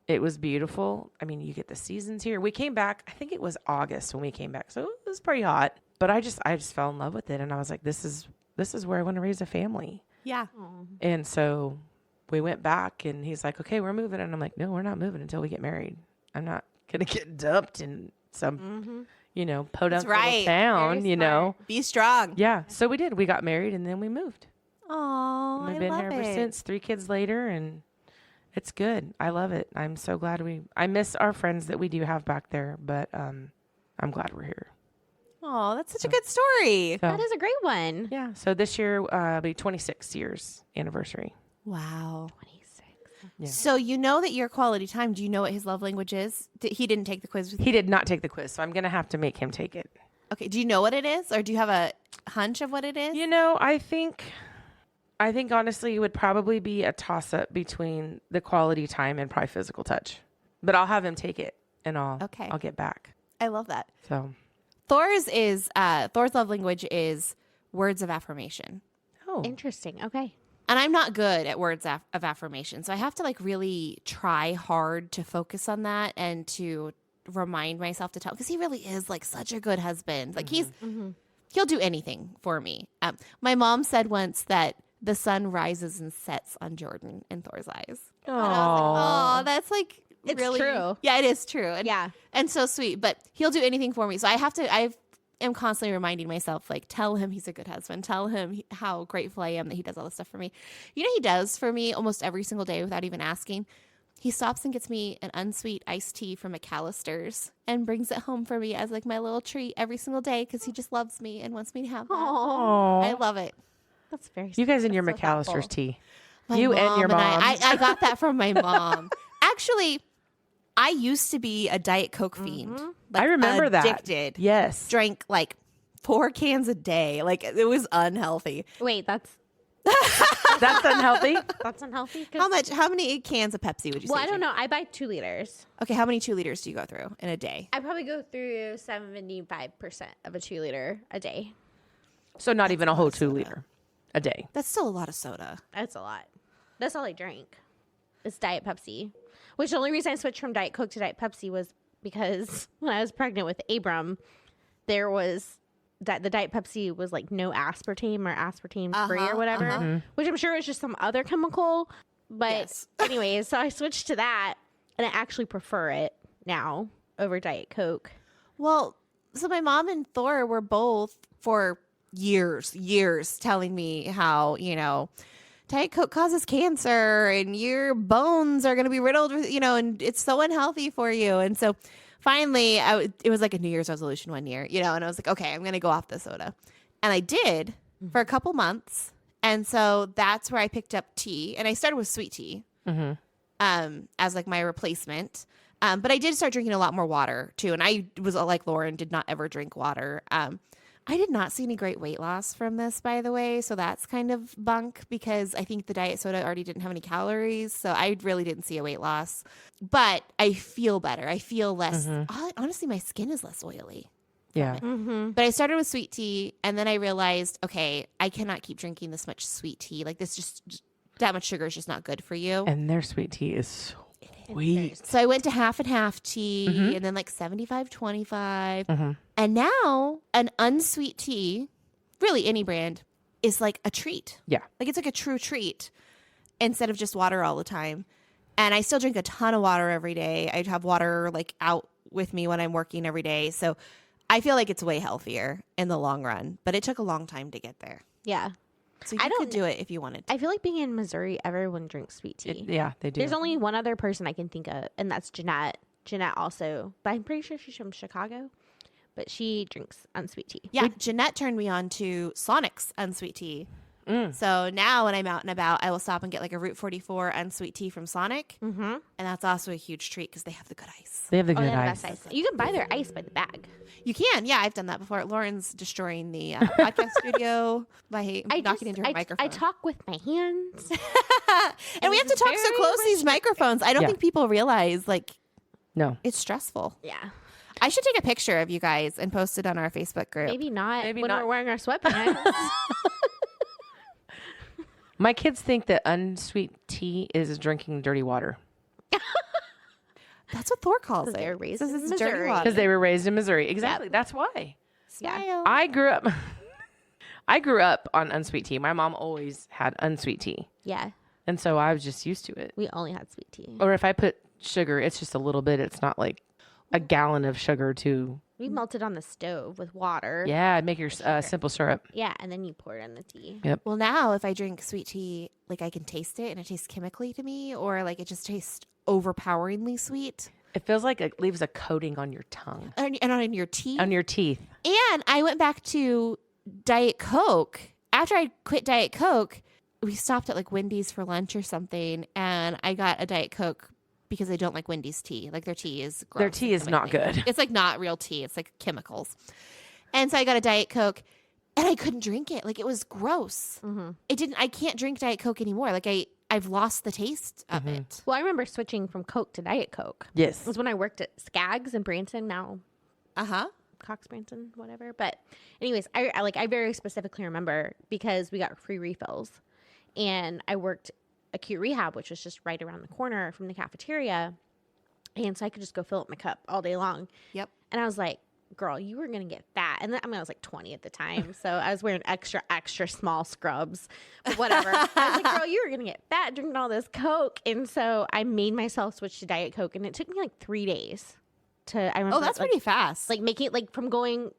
S3: It was beautiful. I mean, you get the seasons here. We came back, I think it was August when we came back. So it was pretty hot. But I just fell in love with it, and I was like, this is where I want to raise a family.
S2: Yeah.
S3: And so we went back, and he's like, okay, we're moving. And I'm like, no, we're not moving until we get married. I'm not going to get dumped in some, podunk little town,
S2: Be strong.
S3: Yeah. So we did. We got married, and then we moved.
S2: Oh,
S3: We've been here ever since. 3 kids later, and it's good. I love it. I'm so glad I miss our friends that we do have back there, but I'm glad we're here.
S2: Oh, that's such a good story.
S3: So,
S1: That is a great one.
S3: yeah. So this year will be 26 years anniversary.
S2: Wow.
S1: 26.
S3: Yeah.
S2: So you know that your quality time, do you know what his love language is? He didn't take the quiz with you?
S3: He did not take the quiz, so I'm going to have to make him take it.
S2: Okay. Do you know what it is? Or do you have a hunch of what it is?
S3: I think honestly it would probably be a toss-up between the quality time and probably physical touch. But I'll have him take it, and I'll get back.
S2: I love that.
S3: So
S2: Thor's love language is words of affirmation.
S3: oh,
S1: Interesting. Okay.
S2: And I'm not good at words of affirmation. So I have to really try hard to focus on that and to remind myself to tell, because he really is such a good husband. He'll do anything for me. My mom said once that the sun rises and sets on Jordan in Thor's eyes. And I was like, oh, that's
S1: It's
S2: really
S1: true.
S2: Yeah, it is true. And,
S1: Yeah.
S2: and so sweet. But he'll do anything for me. So I am constantly reminding myself, tell him he's a good husband. Tell him how grateful I am that he does all this stuff for me. He does for me almost every single day without even asking. He stops and gets me an unsweet iced tea from McAllister's and brings it home for me as my little treat every single day because he just loves me and wants me to have that.
S1: Oh,
S2: I love it.
S1: that's very.
S3: you guys and your
S1: that's so
S3: McAllister's
S1: thoughtful.
S3: tea.
S2: My
S3: You and your mom.
S2: I got that from my mom. Actually, I used to be a Diet Coke fiend.
S3: I remember that.
S2: Addicted.
S3: Yes.
S2: Drank 4 cans a day. It was unhealthy.
S1: Wait, that's
S3: That's unhealthy.
S1: That's unhealthy.
S2: How many cans of Pepsi would you say?
S1: Well, I don't know. I buy 2 liters.
S2: Okay, how many 2 liters do you go through in a day?
S1: I probably go through 75% of a 2 liter a day.
S3: So not even a whole 2 liter a day.
S2: That's still a lot of soda.
S1: That's a lot. That's all I drink. It's Diet Pepsi. Which the only reason I switched from Diet Coke to Diet Pepsi was because when I was pregnant with Abram, there was that the Diet Pepsi was like no aspartame or aspartame free or whatever, which I'm sure is just some other chemical. But
S2: Yes.
S1: anyways, so I switched to that, and I actually prefer it now over Diet Coke.
S2: Well, so my mom and Thor were both for years telling me how, Diet Coke causes cancer and your bones are going to be riddled with, and it's so unhealthy for you. And so finally, it was like a New Year's resolution one year, and I was like, okay, I'm going to go off the soda. And I did for a couple months. And so that's where I picked up tea. And I started with sweet tea as like my replacement. But I did start drinking a lot more water too. And I was like Lauren, did not ever drink water. I did not see any great weight loss from this, by the way. So that's kind of bunk because I think the diet soda already didn't have any calories. So I really didn't see a weight loss. But I feel better. I feel less. Honestly, my skin is less oily.
S3: Yeah.
S2: But I started with sweet tea. And then I realized, okay, I cannot keep drinking this much sweet tea. Like this just that much sugar is just not good for you.
S3: And their sweet tea is so sweet.
S2: So I went to half and half tea and then like 75-25. And now an unsweet tea, really any brand, is like a treat.
S3: Yeah.
S2: Like it's like a true treat instead of just water all the time. And I still drink a ton of water every day. I have water like out with me when I'm working every day. So I feel like it's way healthier in the long run, but it took a long time to get there.
S1: Yeah.
S2: So you could do it if you wanted to.
S1: I feel like being in Missouri, everyone drinks sweet tea.
S3: Yeah, they do.
S1: There's only one other person I can think of, and that's Jeanette. Jeanette also, but I'm pretty sure she's from Chicago, but she drinks unsweet tea.
S2: Yeah, Jeanette turned me on to Sonic's unsweet tea. So now when I'm out and about, I will stop and get like a Route 44 unsweet tea from Sonic. And that's also a huge treat because they have the good ice.
S3: They have the
S1: Oh,
S3: good
S1: they have
S3: ice.
S1: the best ice. You can buy their ice by the bag.
S2: You can. Yeah, I've done that before. Lauren's destroying the podcast studio by knocking into her microphone.
S1: I talk with my hands.
S2: and we have to talk so close to these microphones. I don't think people realize, like,
S3: No.
S2: it's stressful.
S1: Yeah.
S2: I should take a picture of you guys and post it on our Facebook group.
S1: Maybe not
S3: Maybe
S1: when
S3: not.
S1: we're wearing our sweatpants.
S3: My kids think that unsweet tea is drinking dirty water
S2: That's what Thor calls it.
S1: They're raised
S2: Says
S1: in
S2: it's dirty
S1: Missouri.
S2: water.
S3: because they were raised in Missouri. Exactly. That's why.
S2: Smile.
S3: I grew up. I grew up on unsweet tea. My mom always had unsweet tea,
S1: Yeah.
S3: and so I was just used to it.
S1: We only had sweet tea.
S3: Or if I put sugar, it's just a little bit. It's not like a gallon of sugar to.
S1: We melted on the stove with water.
S3: Yeah, make your simple syrup.
S1: Yeah, and then you pour it in the tea.
S2: Well, now if I drink sweet tea, like I can taste it and it tastes chemically to me, or like it just tastes overpoweringly sweet.
S3: It feels like it leaves a coating on your tongue,
S2: And on your teeth.
S3: on your teeth.
S2: And I went back to Diet Coke. After I quit Diet Coke, we stopped at like Wendy's for lunch or something, and I got a Diet Coke because I don't like Wendy's tea. Like their tea is gross.
S3: Their tea is not good.
S2: It's like not real tea. It's like chemicals. And so I got a Diet Coke, and I couldn't drink it. Like it was gross. I can't drink Diet Coke anymore. Like I've lost the taste of it.
S1: Well, I remember switching from Coke to Diet Coke.
S3: Yes.
S1: It was when I worked at Skaggs in Branson, now
S2: Uh-huh.
S1: Cox Branson, whatever. But anyways, I very specifically remember because we got free refills, and I worked acute rehab, which was just right around the corner from the cafeteria, and so I could just go fill up my cup all day long.
S2: Yep.
S1: And I was like, girl, you were gonna get fat. And then, I was like 20 at the time, so I was wearing extra small scrubs, but whatever. I was like, girl, you were gonna get fat drinking all this Coke. And so I made myself switch to Diet Coke, and it took me like 3 days to. I remember.
S2: Oh, that's pretty fast.
S1: Like making it like from going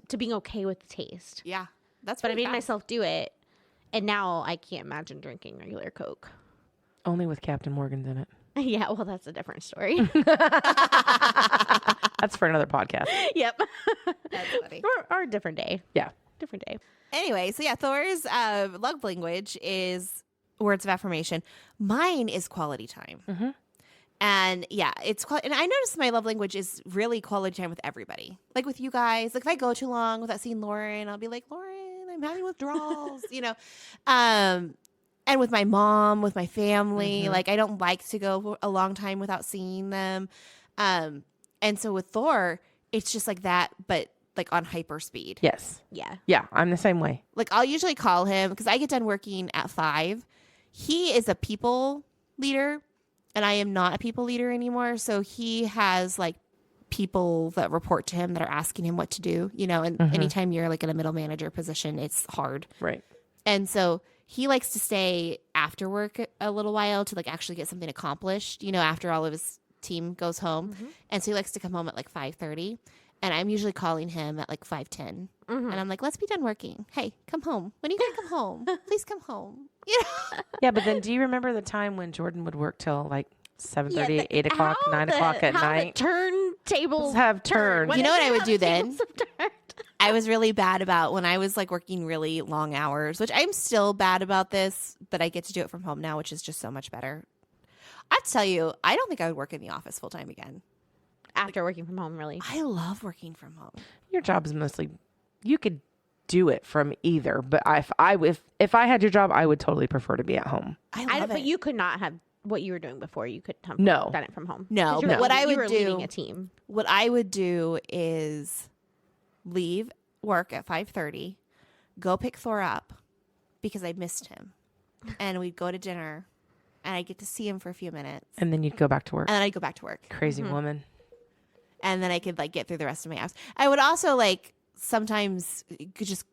S1: to being okay with the taste.
S2: yeah, that's.
S1: But I
S2: pretty
S1: made
S2: fast.
S1: myself do it, and now I can't imagine drinking regular Coke.
S3: Only with Captain Morgan's in it.
S1: Yeah, well, that's a different story.
S3: That's for another podcast.
S1: Yep.
S2: That's funny.
S1: or a different day.
S3: Yeah.
S1: Different day.
S2: Anyway, so yeah, Thor's love language is words of affirmation. Mine is quality time. And yeah, and I noticed my love language is really quality time with everybody. Like with you guys. Like if I go too long without seeing Lauren, I'll be like, Lauren, I'm having withdrawals, and with my mom, with my family. Like, I don't like to go a long time without seeing them. And so with Thor, it's just like that, but like on hyper speed.
S3: Yes.
S1: Yeah.
S3: Yeah, I'm the same way.
S2: Like, I'll usually call him because I get done working at 5. He is a people leader, and I am not a people leader anymore. So he has like people that report to him that are asking him what to do, you know, and anytime you're like in a middle manager position, it's hard.
S3: Right.
S2: And so he likes to stay after work a little while to like actually get something accomplished, you know, after all of his team goes home. And so he likes to come home at like 5:30. And I'm usually calling him at like 5:10. And I'm like, let's be done working. Hey, come home. When are you going to come home? Please come home. You know?
S3: Yeah, but then do you remember the time when Jordan would work till like 7:30, 8 o'clock, 9 o'clock at night?
S1: Turntables
S3: Have turned.
S2: You know what I would do then?
S1: tables have turned.
S2: I was really bad about when I was like working really long hours, which I'm still bad about this, but I get to do it from home now, which is just so much better. I'd tell you, I don't think I would work in the office full time again.
S1: After working from home, really.
S2: I love working from home.
S3: Your job is mostly, you could do it from either, but if I had your job, I would totally prefer to be at home.
S2: I love it.
S1: But you could not have what you were doing before. You could have
S3: No.
S1: done it from home.
S2: No,
S1: 'Cause
S2: but what I
S1: you
S2: would
S1: were
S2: do-
S1: leading a team.
S2: What I would do is leave work at 5:30, go pick Thor up because I missed him, and we'd go to dinner, and I'd get to see him for a few minutes,
S3: And then you'd go back to work.
S2: and then I'd go back to work,
S3: Crazy woman.
S2: and then I could like get through the rest of my hours. I would also like sometimes you could just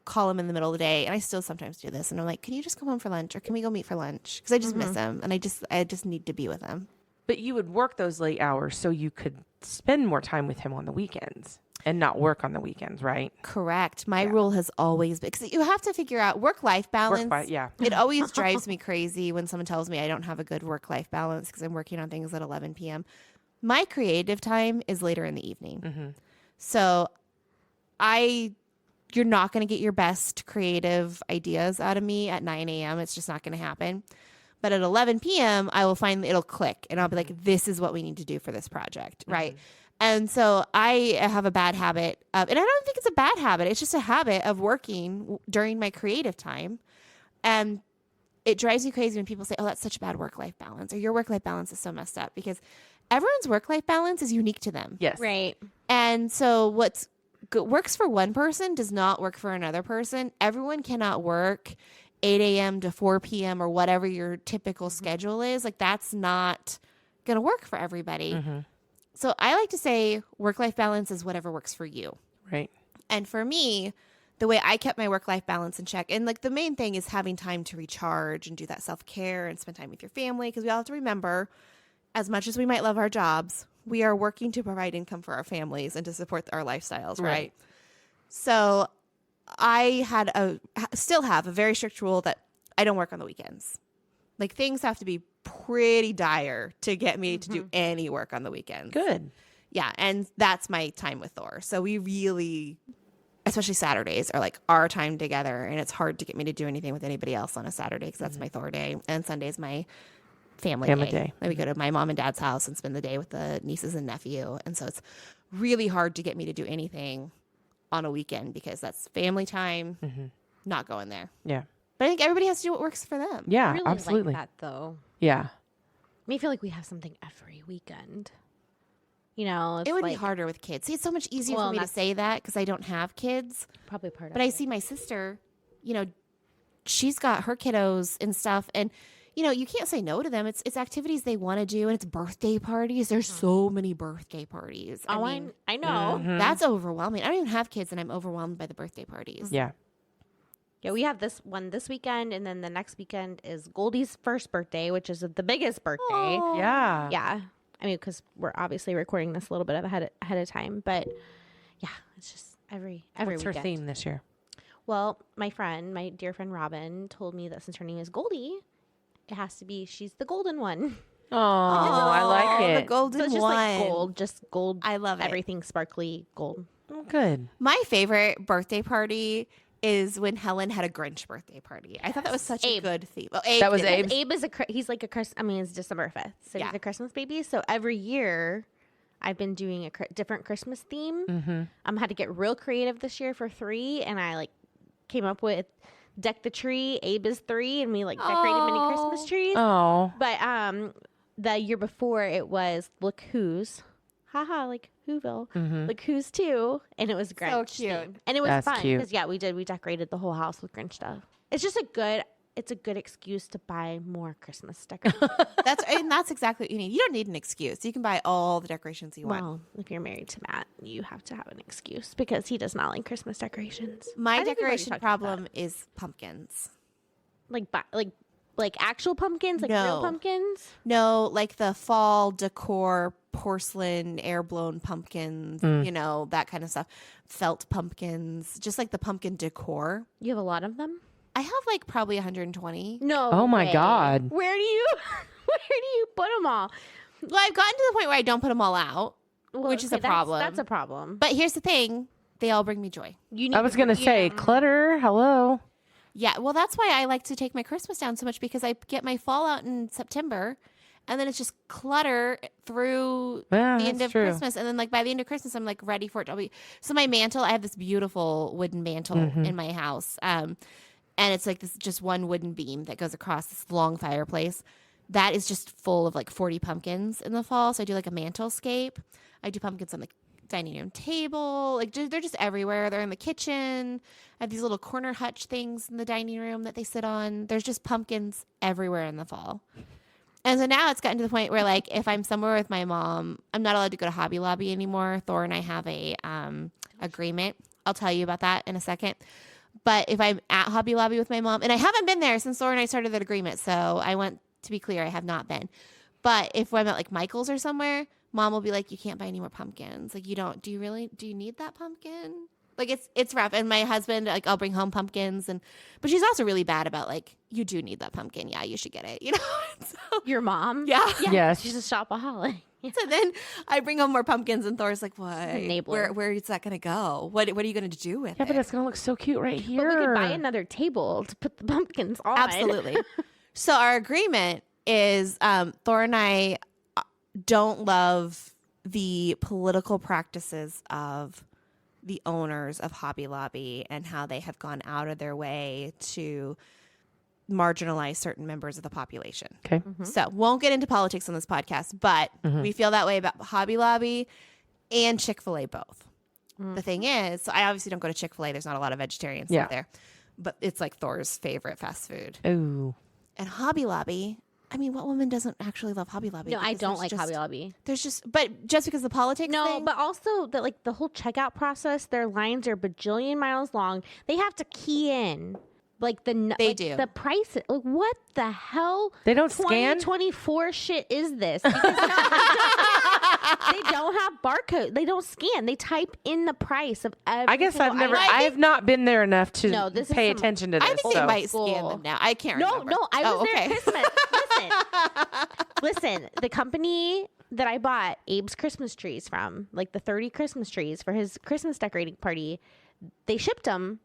S2: call him in the middle of the day, and I still sometimes do this, and I'm like, can you just come home for lunch, or can we go meet for lunch? Because I just miss him, and I just need to be with him.
S3: But you would work those late hours so you could spend more time with him on the weekends and not work on the weekends, right?
S2: Correct. My rule has always been, because you have to figure out work-life balance.
S3: Yeah.
S2: It always drives me crazy when someone tells me I don't have a good work-life balance because I'm working on things at 11 p.m. My creative time is later in the evening. So you're not going to get your best creative ideas out of me at 9 a.m. It's just not going to happen. But at 11 p.m., I will find it'll click, and I'll be like, this is what we need to do for this project, right? And so I have a bad habit of, and I don't think it's a bad habit, it's just a habit of working during my creative time. And it drives me crazy when people say, oh, that's such a bad work-life balance, or your work-life balance is so messed up, because everyone's work-life balance is unique to them.
S3: Yes.
S1: Right.
S2: And so what's works for one person does not work for another person. Everyone cannot work 8 a.m. to 4 p.m. or whatever your typical schedule is. Like, that's not going to work for everybody. So I like to say work-life balance is whatever works for you.
S3: Right.
S2: And for me, the way I kept my work-life balance in check, and like the main thing is having time to recharge and do that self-care and spend time with your family, because we all have to remember, as much as we might love our jobs, we are working to provide income for our families and to support our lifestyles, right? So I still have a very strict rule that I don't work on the weekends. Like, things have to be pretty dire to get me to do any work on the weekends.
S3: Good.
S2: Yeah, and that's my time with Thor. So we really, especially Saturdays, are like our time together, and it's hard to get me to do anything with anybody else on a Saturday because that's my Thor day, and Sunday's my family day. Then we go to my mom and dad's house and spend the day with the nieces and nephew, and so it's really hard to get me to do anything on a weekend because that's family time, not going there.
S3: Yeah.
S2: But I think everybody has to do what works for them.
S3: Yeah,
S1: I really
S3: absolutely.
S1: like that, though.
S3: Yeah.
S1: I feel like we have something every weekend. You know, it's
S2: It would be
S1: like,
S2: harder with kids. See, it's so much easier
S1: Well,
S2: for me to
S1: that's-
S2: say that because I don't have kids.
S1: probably part
S2: But
S1: of
S2: I
S1: it.
S2: see my sister, you know, she's got her kiddos and stuff. And, you know, you can't say no to them. It's activities they want to do. And it's birthday parties. There's so many birthday parties.
S1: Oh,
S2: I mean,
S1: I know.
S2: that's overwhelming. I don't even have kids and I'm overwhelmed by the birthday parties.
S3: Yeah.
S1: Yeah, we have this one this weekend, and then the next weekend is Goldie's first birthday, which is the biggest birthday.
S3: Yeah.
S1: Yeah. I mean, because we're obviously recording this a little bit ahead of time, but yeah, it's just every
S3: What's her
S1: weekend.
S3: theme this year?
S1: Well, my dear friend Robin told me that since her name is Goldie, it has to be she's the golden one.
S3: Oh, I like
S2: The
S3: it.
S2: golden
S1: So it's just
S2: one.
S1: like gold, just gold.
S2: I love it.
S1: Everything sparkly gold.
S3: Oh, good.
S2: My favorite birthday party is when Helen had a Grinch birthday party. I thought that was such
S1: Abe.
S2: a good theme. Oh, Abe
S3: That was
S2: did it.
S3: Abe's?
S1: Abe is he's like it's December 5th, so
S2: Yeah.
S1: he's a Christmas baby. So every year, I've been doing a different Christmas theme.
S3: Mm-hmm.
S1: Had to get real creative this year for 3, and I like came up with deck the tree. Abe is 3, and we like decorated mini Christmas trees.
S3: Oh.
S1: But the year before it was Look Who's. Haha, like Whoville. Look Who's 2, and it was Grinch.
S2: So cute.
S1: themed. And it was
S3: That's
S1: fun
S3: cute.
S1: because we decorated the whole house with Grinch stuff. It's just a good excuse to buy more Christmas decorations.
S2: That's exactly what you need. You don't need an excuse. You can buy all the decorations you want.
S1: Well, if you're married to Matt, you have to have an excuse because he does not like Christmas decorations.
S2: My
S1: I think we've already
S2: decoration
S1: talked about
S2: problem is pumpkins.
S1: Like actual pumpkins, like
S2: No.
S1: real pumpkins.
S2: No, like the fall decor, porcelain, air blown pumpkins, that kind of stuff. Felt pumpkins, just like the pumpkin decor.
S1: You have a lot of them.
S2: I have like probably 120.
S1: No.
S3: Oh my
S1: way.
S3: God.
S1: Where do you put them all?
S2: Well, I've gotten to the point where I don't put them all out,
S1: Well,
S2: which is a
S1: okay,
S2: problem.
S1: That's a problem.
S2: But here's the thing. They all bring me joy.
S1: You need
S3: I was going to say, clutter. Hello.
S2: Yeah, well, that's why I like to take my Christmas down so much because I get my fall out in September, and then it's just clutter through
S3: Yeah,
S2: the end
S3: that's
S2: of
S3: true.
S2: Christmas. And then, like, by the end of Christmas, I'm, like, ready for it to be. So my mantle, I have this beautiful wooden mantle in my house, and it's, like, this just one wooden beam that goes across this long fireplace. That is just full of, like, 40 pumpkins in the fall. So I do, like, a mantelscape. I do pumpkins on the dining room table. Like, they're just everywhere. They're in the kitchen. I have these little corner hutch things in the dining room that they sit on. There's just pumpkins everywhere in the fall. And so now it's gotten to the point where, like, if I'm somewhere with my mom, I'm not allowed to go to Hobby Lobby anymore. Thor and I have a agreement. I'll tell you about that in a second. But if I'm at Hobby Lobby with my mom, and I haven't been there since Thor and I started that agreement, so I want to be clear, I have not been. But if I'm at, like, Michael's or somewhere, Mom will be like, you can't buy any more pumpkins. Like, do you need that pumpkin? Like, it's rough. And my husband, like, I'll bring home pumpkins. But she's also really bad about, like, you do need that pumpkin. Yeah, you should get it. So,
S1: Your mom?
S2: yeah.
S3: Yes.
S1: She's a shopaholic.
S2: So then I bring home more pumpkins, and Thor's like, what?
S1: Enabler.
S2: Where is that going to go? What are you going to do with
S3: Yeah,
S2: it?
S3: but it's going to look so cute right here.
S1: But we could buy another table to put the pumpkins on.
S2: Absolutely. So our agreement is Thor and I don't love the political practices of the owners of Hobby Lobby and how they have gone out of their way to marginalize certain members of the population.
S3: Okay.
S2: So won't get into politics on this podcast, but we feel that way about Hobby Lobby and Chick-fil-A both. The thing is, so I obviously don't go to Chick-fil-A. There's not a lot of vegetarian stuff there, but it's like Thor's favorite fast food.
S3: Ooh.
S2: And Hobby Lobby, I mean, what woman doesn't actually love Hobby Lobby?
S1: No, I
S2: Because
S1: don't
S2: there's
S1: like
S2: just-
S1: Hobby Lobby.
S2: There's but just because the politics
S1: No,
S2: thing?
S1: but also the whole checkout process, their lines are bajillion miles long. They have to key in like
S2: They do.
S1: the price. Like, what the hell?
S3: They don't scan?
S1: 2024 shit is this? Because they don't have barcode. They don't scan. They type in the price of every.
S3: I guess
S1: single
S3: I've never,
S1: item.
S3: I have not been there enough to
S1: No, this is
S3: pay
S1: some-
S3: attention to
S2: I
S3: this.
S2: think they
S3: So.
S2: might scan
S1: Cool.
S2: them now. I can't
S1: No,
S2: remember.
S1: no, I was
S2: Oh,
S1: there
S2: okay.
S1: at Christmas. Listen, the company that I bought Abe's Christmas trees from, like the 30 Christmas trees for his Christmas decorating party, they shipped them,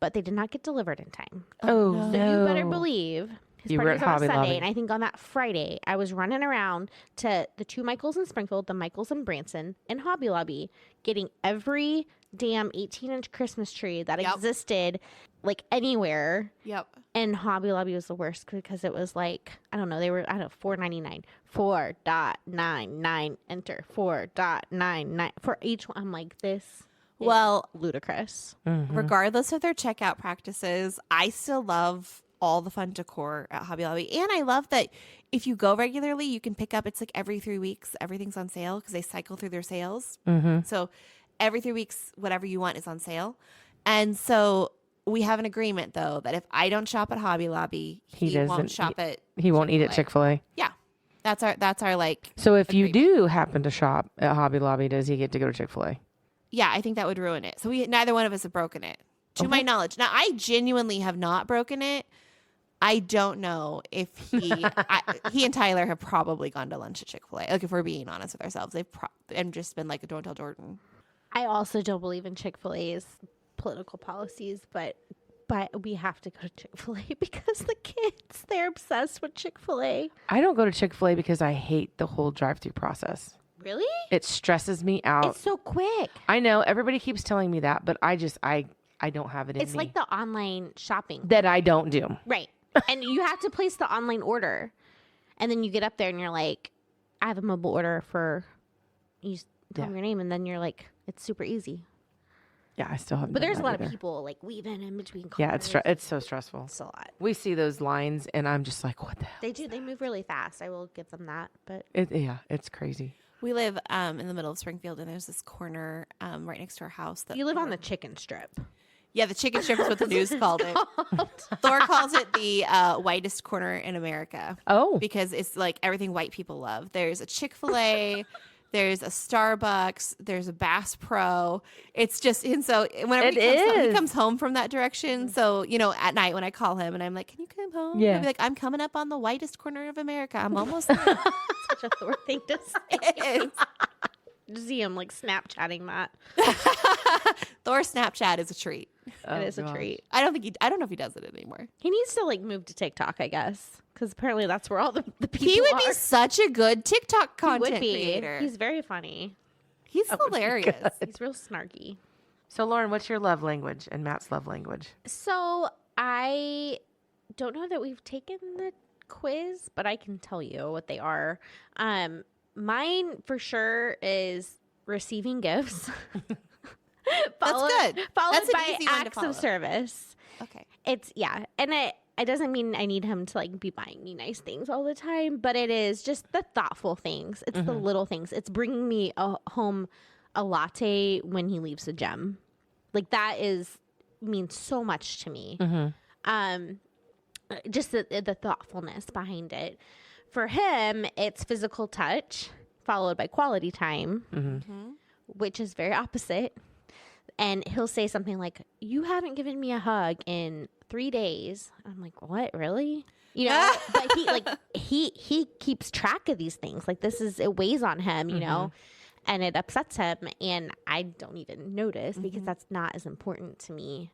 S1: but they did not get delivered in time.
S3: Oh,
S1: So
S3: no.
S1: you better believe his
S3: You were
S1: party was
S3: at
S1: on a
S3: Hobby
S1: Sunday,
S3: Lobby.
S1: and I think on that Friday I was running around to the 2 Michaels in Springfield, the Michaels in Branson, and Hobby Lobby, getting every damn 18-inch Christmas tree that
S2: Yep.
S1: existed, like anywhere.
S2: Yep.
S1: And Hobby Lobby was the worst because it was like, I don't know, they were, $4.99, 4.99, enter, 4.99 for each one. I'm like, this is
S2: Well,
S1: ludicrous.
S2: regardless of their checkout practices, I still love all the fun decor at Hobby Lobby. And I love that if you go regularly, you can pick up, it's like every 3 weeks, everything's on sale because they cycle through their sales. So every 3 weeks, whatever you want is on sale. And so we have an agreement, though, that if I don't shop at Hobby Lobby, he won't
S3: doesn't-
S2: shop at
S3: He won't eat at
S2: Chick-fil-A.
S3: Chick-fil-A.
S2: Yeah. That's our like,
S3: So if you do happen to shop at Hobby Lobby, does he get to go to Chick-fil-A?
S2: yeah, I think that would ruin it. So neither one of us have broken it, to my knowledge. Now, I genuinely have not broken it. I don't know if he and Tyler have probably gone to lunch at Chick-fil-A. Like, if we're being honest with ourselves, they've and just been like, don't tell Jordan.
S1: I also don't believe in Chick-fil-A's political policies, but we have to go to Chick-fil-A because the kids, they're obsessed with Chick-fil-A.
S3: I don't go to Chick-fil-A because I hate the whole drive-through process.
S1: Really?
S3: It stresses me out.
S1: It's so quick.
S3: I know everybody keeps telling me that, but I I don't have it in
S1: It's
S3: me.
S1: like the online shopping.
S3: That I don't do.
S1: Right. And you have to place the online order. And then you get up there and you're like, I have a mobile order for, you just tell them your name. And then you're like, it's super easy.
S3: Yeah, I still haven't.
S1: But
S3: done
S1: there's a
S3: that
S1: lot
S3: either.
S1: of people like weaving in between cars.
S3: Yeah, it's so stressful.
S1: It's a lot.
S3: We see those lines, and I'm just like, what the hell?
S1: They do. They move really fast. I will give them that. But
S3: It's crazy.
S2: We live in the middle of Springfield, and there's this corner right next to our house. That
S1: you live on the chicken strip.
S2: Yeah, the chicken strip is what the news called it. Thor calls it the whitest corner in America.
S3: Oh.
S2: Because it's like everything white people love. There's a Chick-fil-A, there's a Starbucks, there's a Bass Pro. It's just, and so whenever he comes home from that direction, so, at night when I call him and I'm like, can you come home?
S3: Yeah.
S2: He'll be like, I'm coming up on the whitest corner of America. I'm almost there.
S1: Such a Thor thing to say.
S2: It is.
S1: Just see him like Snapchatting that.
S2: Thor Snapchat is a treat.
S1: It is a treat.
S2: I don't know if he does it anymore.
S1: He needs to like move to TikTok, I guess, because apparently that's where all the people
S2: He would
S1: are.
S2: be such a good TikTok
S1: He
S2: content
S1: would be.
S2: creator.
S1: He's very funny.
S2: He's hilarious.
S1: He's real snarky.
S3: So, Lauren, what's your love language and Matt's love language?
S1: So I don't know that we've taken the quiz, but I can tell you what they are. Mine for sure is receiving gifts.
S2: That's
S1: Followed
S2: good.
S1: Followed
S2: That's an
S1: by
S2: easy one to
S1: acts
S2: follow.
S1: of service.
S2: Okay.
S1: It's and it doesn't mean I need him to like be buying me nice things all the time, but it is just the thoughtful things. It's the little things. It's bringing me home a latte when he leaves the gym. Like that means so much to me. Just the thoughtfulness behind it. For him, it's physical touch followed by quality time, which is very opposite. And he'll say something like, "You haven't given me a hug in 3 days." I'm like, "What, really?" But he keeps track of these things. Like it weighs on him, and it upsets him. And I don't even notice because that's not as important to me.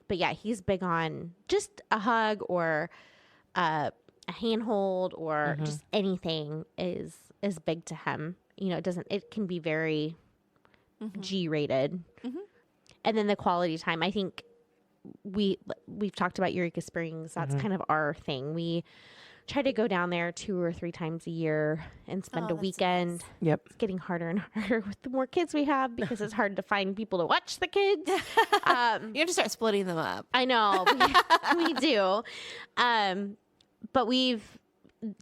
S1: But yeah, he's big on just a hug or a handhold or just anything is big to him. It can be very G-rated. And then the quality time, I think we've talked about Eureka Springs. That's kind of our thing. We try to go down there 2 or 3 times a year and spend a weekend.
S2: Nice.
S3: Yep.
S1: It's getting harder and harder with the more kids we have because it's hard to find people to watch the kids.
S2: You have to start splitting them up.
S1: I know we do. But we've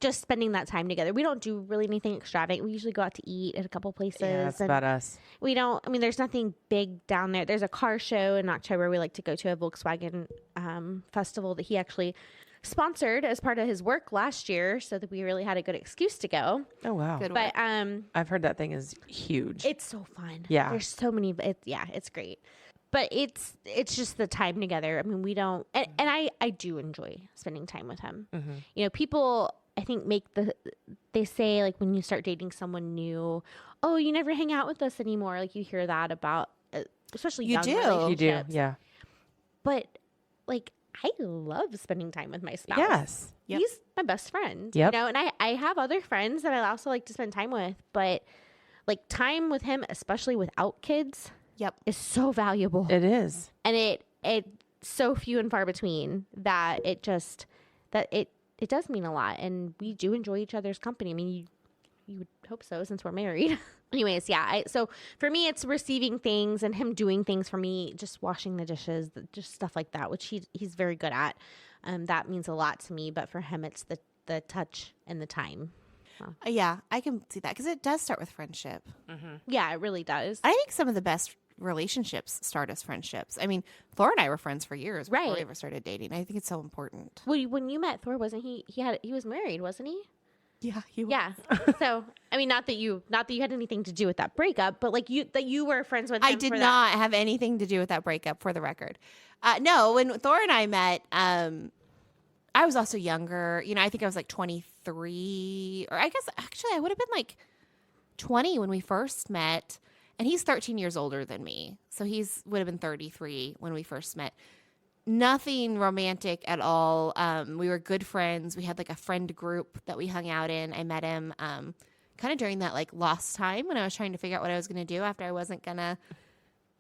S1: just spending that time together. We don't do really anything extravagant. We usually go out to eat at a couple places.
S3: Yeah, that's
S1: and
S3: about us.
S1: we don't, there's nothing big down there. There's a car show in October. We like to go to a Volkswagen festival that he actually sponsored as part of his work last year, so that we really had a good excuse to go.
S3: Oh, wow.
S2: Good
S1: But
S3: I've heard that thing is huge.
S1: it's so fun.
S3: Yeah.
S1: There's so many. It's great. But it's just the time together. We don't, and I do enjoy spending time with him. People, I think, they say like when you start dating someone new, oh, you never hang out with us anymore. Like you hear that about, especially
S2: You
S1: young
S2: do.
S3: You do,
S1: relationships.
S3: yeah.
S1: But like, I love spending time with my spouse.
S3: Yes.
S2: Yep.
S1: He's my best friend.
S3: Yep.
S1: And I have other friends that I also like to spend time with, but like time with him, especially without kids,
S2: Yep.
S1: is so valuable.
S3: It is.
S1: And it's so few and far between that it does mean a lot. And we do enjoy each other's company. You would hope so since we're married. Anyways, yeah. So for me, it's receiving things and him doing things for me, just washing the dishes, just stuff like that, which he's very good at. That means a lot to me. But for him, it's the touch and the time.
S2: Yeah, I can see that because it does start with friendship.
S1: Yeah, it really does.
S2: I think some of the best relationships start as friendships. Thor and I were friends for years before
S1: Right.
S2: we ever started dating. I think it's so important.
S1: When you met Thor, wasn't he was married, wasn't he?
S2: Yeah, he was.
S1: Yeah. So, not that you had anything to do with that breakup, but like you were friends with him.
S2: I did
S1: for
S2: not have anything to do with that breakup, for the record. No, when Thor and I met, I was also younger. I think I was like 23, or I guess actually I would have been like 20 when we first met. And he's 13 years older than me. So would have been 33 when we first met. Nothing romantic at all. We were good friends. We had like a friend group that we hung out in. I met him kind of during that like lost time when I was trying to figure out what I was going to do after I wasn't going to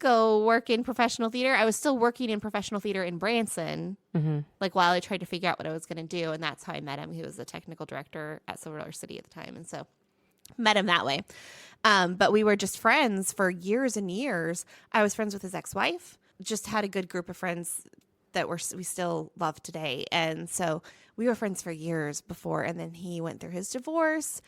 S2: go work in professional theater. I was still working in professional theater in Branson, like while I tried to figure out what I was going to do. And that's how I met him. He was the technical director at Silver Dollar City at the time. And so met him that way. But we were just friends for years and years. I was friends with his ex-wife, just had a good group of friends that we still love today. And so we were friends for years before. And then he went through his divorce,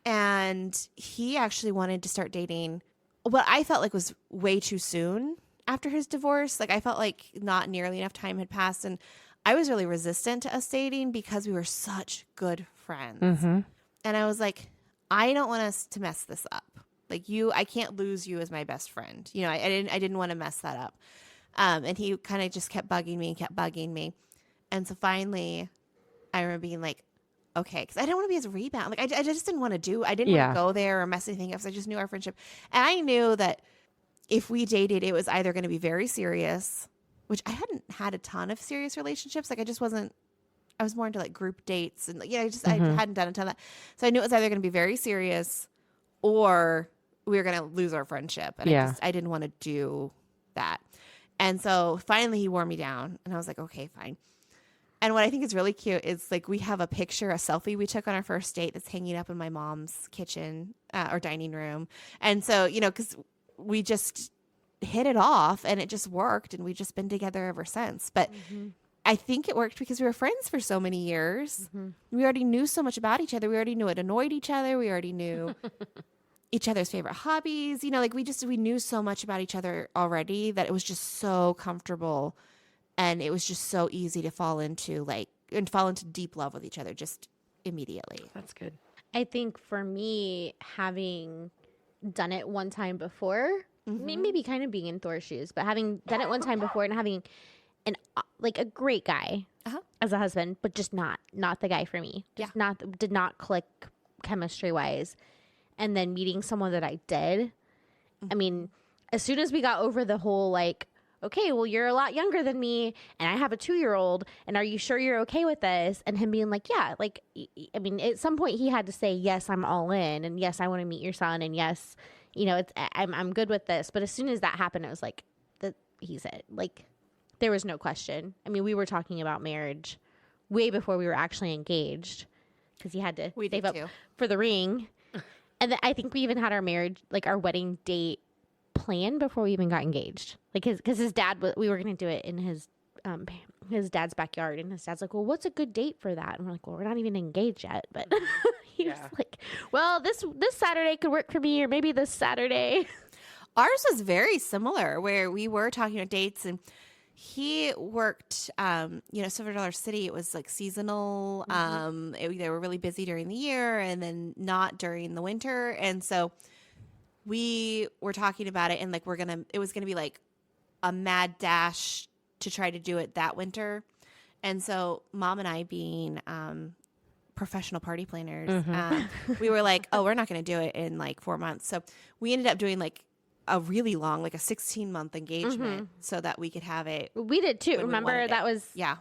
S2: and he actually wanted to start dating what I felt like was way too soon after his divorce. Like I felt like not nearly enough time had passed, and I was really resistant to us dating because we were such good friends. And I was like, I don't want us to mess this up. Like I can't lose you as my best friend. You know, I didn't want to mess that up. And he kind of just kept bugging me. And so finally I remember being like, okay, because I didn't want to be his rebound. Like I just didn't want to want to go there or mess anything up. So I just knew our friendship. And I knew that if we dated, it was either going to be very serious, which I hadn't had a ton of serious relationships. Like I was more into like group dates and I hadn't done a ton of that. So I knew it was either going to be very serious or we were going to lose our friendship. And I didn't want to do that. And so finally he wore me down, and I was like, okay, fine. And what I think is really cute is like we have a selfie we took on our first date that's hanging up in my mom's kitchen or dining room. And so, because we just hit it off and it just worked, and we've just been together ever since. But I think it worked because we were friends for so many years. We already knew so much about each other. We already knew what annoyed each other. We already knew each other's favorite hobbies. We knew so much about each other already that it was just so comfortable. And it was just so easy to fall into deep love with each other just immediately.
S3: That's good.
S1: I think for me, having done it one time before, maybe kind of being in Thor's shoes, but having done it one time before and having a great guy as a husband, but just not the guy for me. Did not click chemistry wise. And then meeting someone that I did. I mean, as soon as we got over the whole okay, well, you're a lot younger than me, and I have a 2-year-old, and are you sure you're okay with this? And him being like, yeah, I mean, at some point he had to say, yes, I'm all in, and yes, I want to meet your son, and yes, I'm good with this. But as soon as that happened, it was like, he's it. Like, there was no question. I mean, we were talking about marriage way before we were actually engaged, because he had to save up for the ring. And I think we even had our marriage, our wedding date planned before we even got engaged. Because his dad, we were going to do it in his dad's backyard. And his dad's like, well, what's a good date for that? And we're like, well, we're not even engaged yet. But he was like, well, this Saturday could work for me, or maybe this Saturday.
S2: Ours was very similar, where we were talking about dates, and he worked, Silver Dollar City. It was seasonal. They were really busy during the year and then not during the winter. And so we were talking about it, and it was going to be a mad dash to try to do it that winter. And so Mom and I, being professional party planners, we were like, oh, we're not going to do it in 4 months. So we ended up doing a really long, a 16-month engagement so that we could have it.
S1: We did too. Remember that was,
S2: yeah.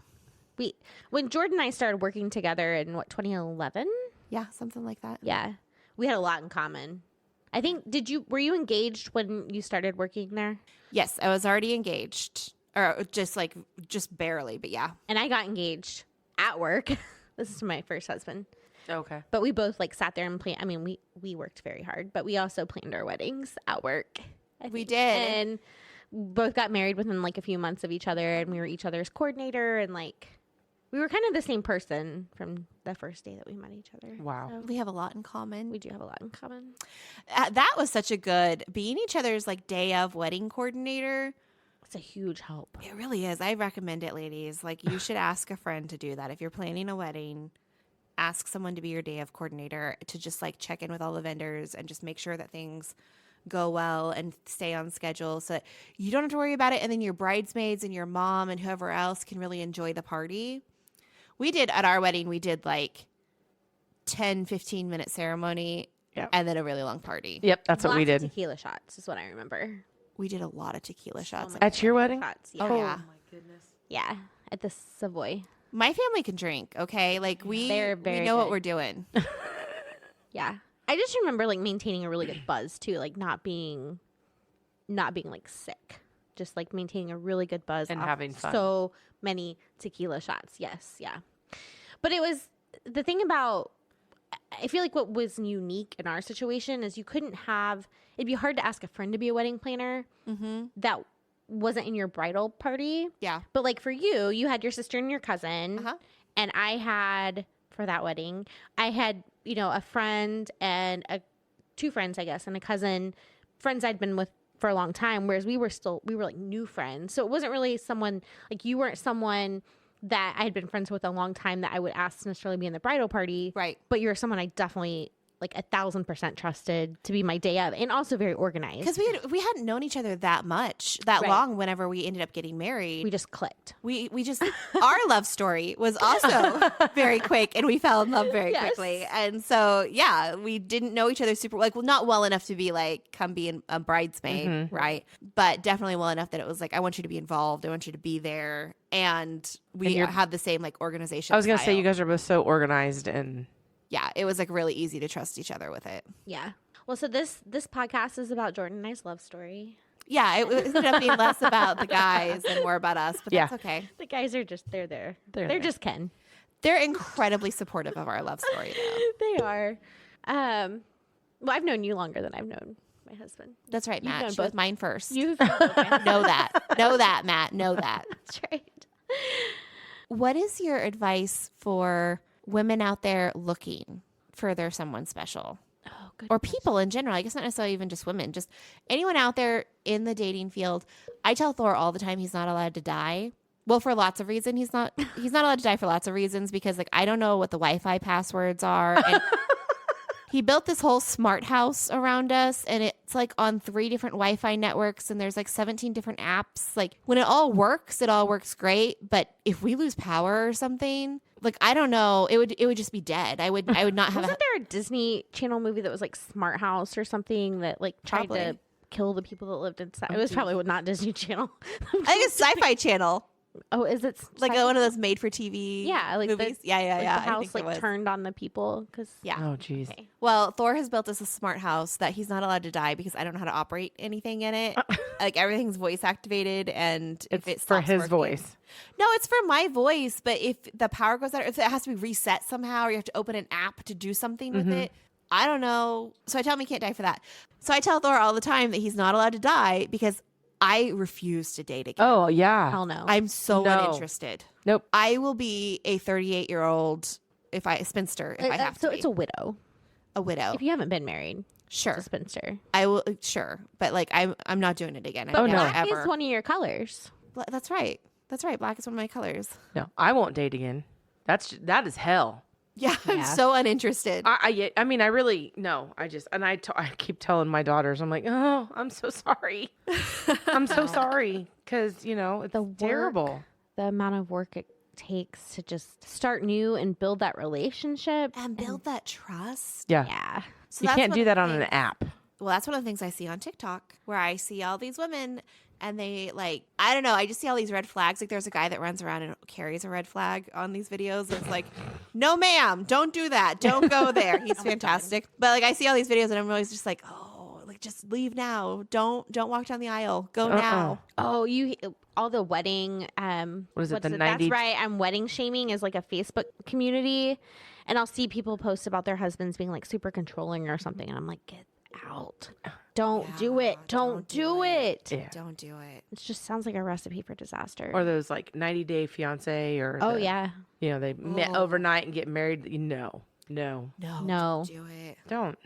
S1: When Jordan and I started working together in 2011?
S2: Yeah, something like that.
S1: Yeah. We had a lot in common. I think, were you engaged when you started working there?
S2: Yes, I was already engaged, or just barely, but yeah.
S1: And I got engaged at work. This is my first husband.
S3: Okay.
S1: But we both sat there and planned. I mean, we worked very hard, but we also planned our weddings at work.
S2: We did.
S1: And both got married within a few months of each other, and we were each other's coordinator, and we were kind of the same person from the first day that we met each other.
S3: Wow.
S1: So
S2: we have a lot in common.
S1: we do have a lot in common.
S2: That was such a good, being each other's day of wedding coordinator.
S1: It's a huge help.
S2: It really is. I recommend it, ladies. You should ask a friend to do that. If you're planning a wedding, ask someone to be your day of coordinator, to just check in with all the vendors and just make sure that things go well and stay on schedule, so that you don't have to worry about it. And then your bridesmaids and your mom and whoever else can really enjoy the party. At our wedding, we did 10, 15-minute ceremony and then a really long party.
S3: Yep, that's what we did.
S1: Lots of tequila shots is what I remember.
S2: We did a lot of tequila shots.
S3: At your wedding?
S1: Shots,
S2: Oh, yeah.
S3: my goodness.
S1: Yeah, at the Savoy.
S2: My family can drink, okay? We
S1: They're very
S2: know what
S1: good.
S2: we're doing.
S1: Yeah. I just remember maintaining a really good buzz too, not being not being like sick, just like maintaining a really good buzz
S3: And
S1: off
S3: having fun.
S1: so many tequila shots. Yes, yeah. But it was the thing about, I feel like what was unique in our situation is you couldn't have, it'd be hard to ask a friend to be a wedding planner that wasn't in your bridal party.
S2: Yeah.
S1: But like for you, you had your sister and your cousin,
S2: Uh-huh.
S1: and I had, for that wedding, I had, you know, a friend and two friends, I guess, and a cousin, friends I'd been with for a long time, whereas we were like new friends. So it wasn't really someone, like you weren't someone that I had been friends with a long time that I would ask to necessarily be in the bridal party.
S2: Right.
S1: But you're someone I definitely like 1,000% trusted to be my day of, and also very organized.
S2: Because we hadn't known each other that
S1: Right.
S2: long whenever we ended up getting married.
S1: We just clicked.
S2: We just our love story was also very quick, and we fell in love very
S1: Yes.
S2: quickly. And so yeah, we didn't know each other super not well enough to be like come be a bridesmaid, right? But definitely well enough that it was like I want you to be involved, I want you to be there, and we
S3: you're-
S2: have the same like organization.
S3: I was gonna say
S2: style.
S3: you guys are both so organized and
S2: Yeah, it was like really easy to trust each other with it.
S1: Yeah. Well, so this podcast is about Jordan and I's love story.
S2: Yeah, it ended up being less about the guys and more about us, but
S3: Yeah.
S2: that's okay.
S1: The guys are just they're there.
S3: They're
S1: They're
S3: there.
S1: just Ken.
S2: They're incredibly supportive of our love story, though.
S1: They are. Well, I've known you longer than I've known my husband.
S2: That's right,
S1: You've
S2: Matt.
S1: known
S2: She was
S1: both-
S2: mine first.
S1: You've known both my husbands.
S2: Know that. Know that, Matt. Know that.
S1: That's right.
S2: What is your advice for women out there looking for their someone special?
S1: Oh, good.
S2: Or people in general? I guess not necessarily even just women. Just anyone out there in the dating field. I tell Thor all the time he's not allowed to die. Well, for lots of reasons. He's not allowed to die for lots of reasons because like I don't know what the Wi-Fi passwords are. And he built this whole smart house around us, and it's like on 3 different Wi-Fi networks, and there's like 17 different apps. Like when it all works great. But if we lose power or something, like I don't know, it would just be dead. I would not have.
S1: Wasn't there a Disney Channel movie that was like Smart House or something that like tried
S2: Probably.
S1: to kill the people that lived inside? It was probably not Disney Channel.
S2: I think it's Sci-Fi Channel,
S1: Oh, is it
S2: like one of those made-for-TV
S1: Yeah, like
S2: movies.
S1: the,
S2: Yeah.
S1: like the
S2: I
S1: house
S2: think it
S1: like
S2: was.
S1: turned on the people because
S2: Yeah.
S3: oh geez.
S1: Okay.
S2: Well, Thor has built us a smart house that he's not allowed to die because I don't know how to operate anything in it. Like everything's voice activated, and if it
S3: It's for
S2: stops
S3: his
S2: working-
S3: voice.
S2: No, it's for my voice. But if the power goes out, if it has to be reset somehow, or you have to open an app to do something with it, I don't know. So I tell him he can't die for that. So I tell Thor all the time that he's not allowed to die because I refuse to date again.
S3: Oh yeah.
S1: hell no.
S2: I'm so
S3: No.
S2: uninterested.
S3: Nope.
S2: I will be a 38-year-old spinster if I have
S1: so
S2: to.
S1: it's a widow.
S2: A widow.
S1: If you haven't been married,
S2: Sure,
S1: it's a spinster.
S2: I will. Sure, but like I'm not doing it again.
S1: But
S3: Oh, no.
S1: black
S2: ever.
S1: is one of your colors.
S2: That's right. That's right. Black is one of my colors.
S3: No, I won't date again. That is hell.
S2: Yeah, I'm
S1: Yeah.
S2: so uninterested.
S3: I mean, I really no. I keep telling my daughters, I'm like, oh, I'm so sorry. I'm so sorry because it's
S1: The work.
S3: terrible.
S1: The amount of work it takes to just start new and build that relationship
S2: and build that trust.
S3: Yeah,
S1: Yeah.
S2: So
S3: you
S2: that's
S3: can't
S2: one
S3: do
S2: of
S3: that
S2: the
S3: on an
S2: things-
S3: app.
S2: Well, that's one of the things I see on TikTok where I see all these women and they like, I don't know, I just see all these red flags. Like there's a guy that runs around and carries a red flag on these videos. It's like, no ma'am, don't do that. Don't go there. He's fantastic. But like I see all these videos and I'm always just like, oh, like just leave now. Don't walk down the aisle. Go now.
S1: Oh, all the wedding
S3: What is it, the
S1: That's
S3: 90
S1: right. I'm wedding shaming is like a Facebook community, and I'll see people post about their husbands being like super controlling or something, and I'm like, get out. Don't do it. Don't do it.
S3: Yeah.
S2: Don't do it.
S1: It just sounds like a recipe for disaster.
S3: Or those like 90-day fiance or
S1: oh
S3: the-
S1: yeah.
S3: they met
S2: Oh.
S3: overnight and get married. No.
S2: No.
S1: No.
S2: Don't do it.
S3: Don't.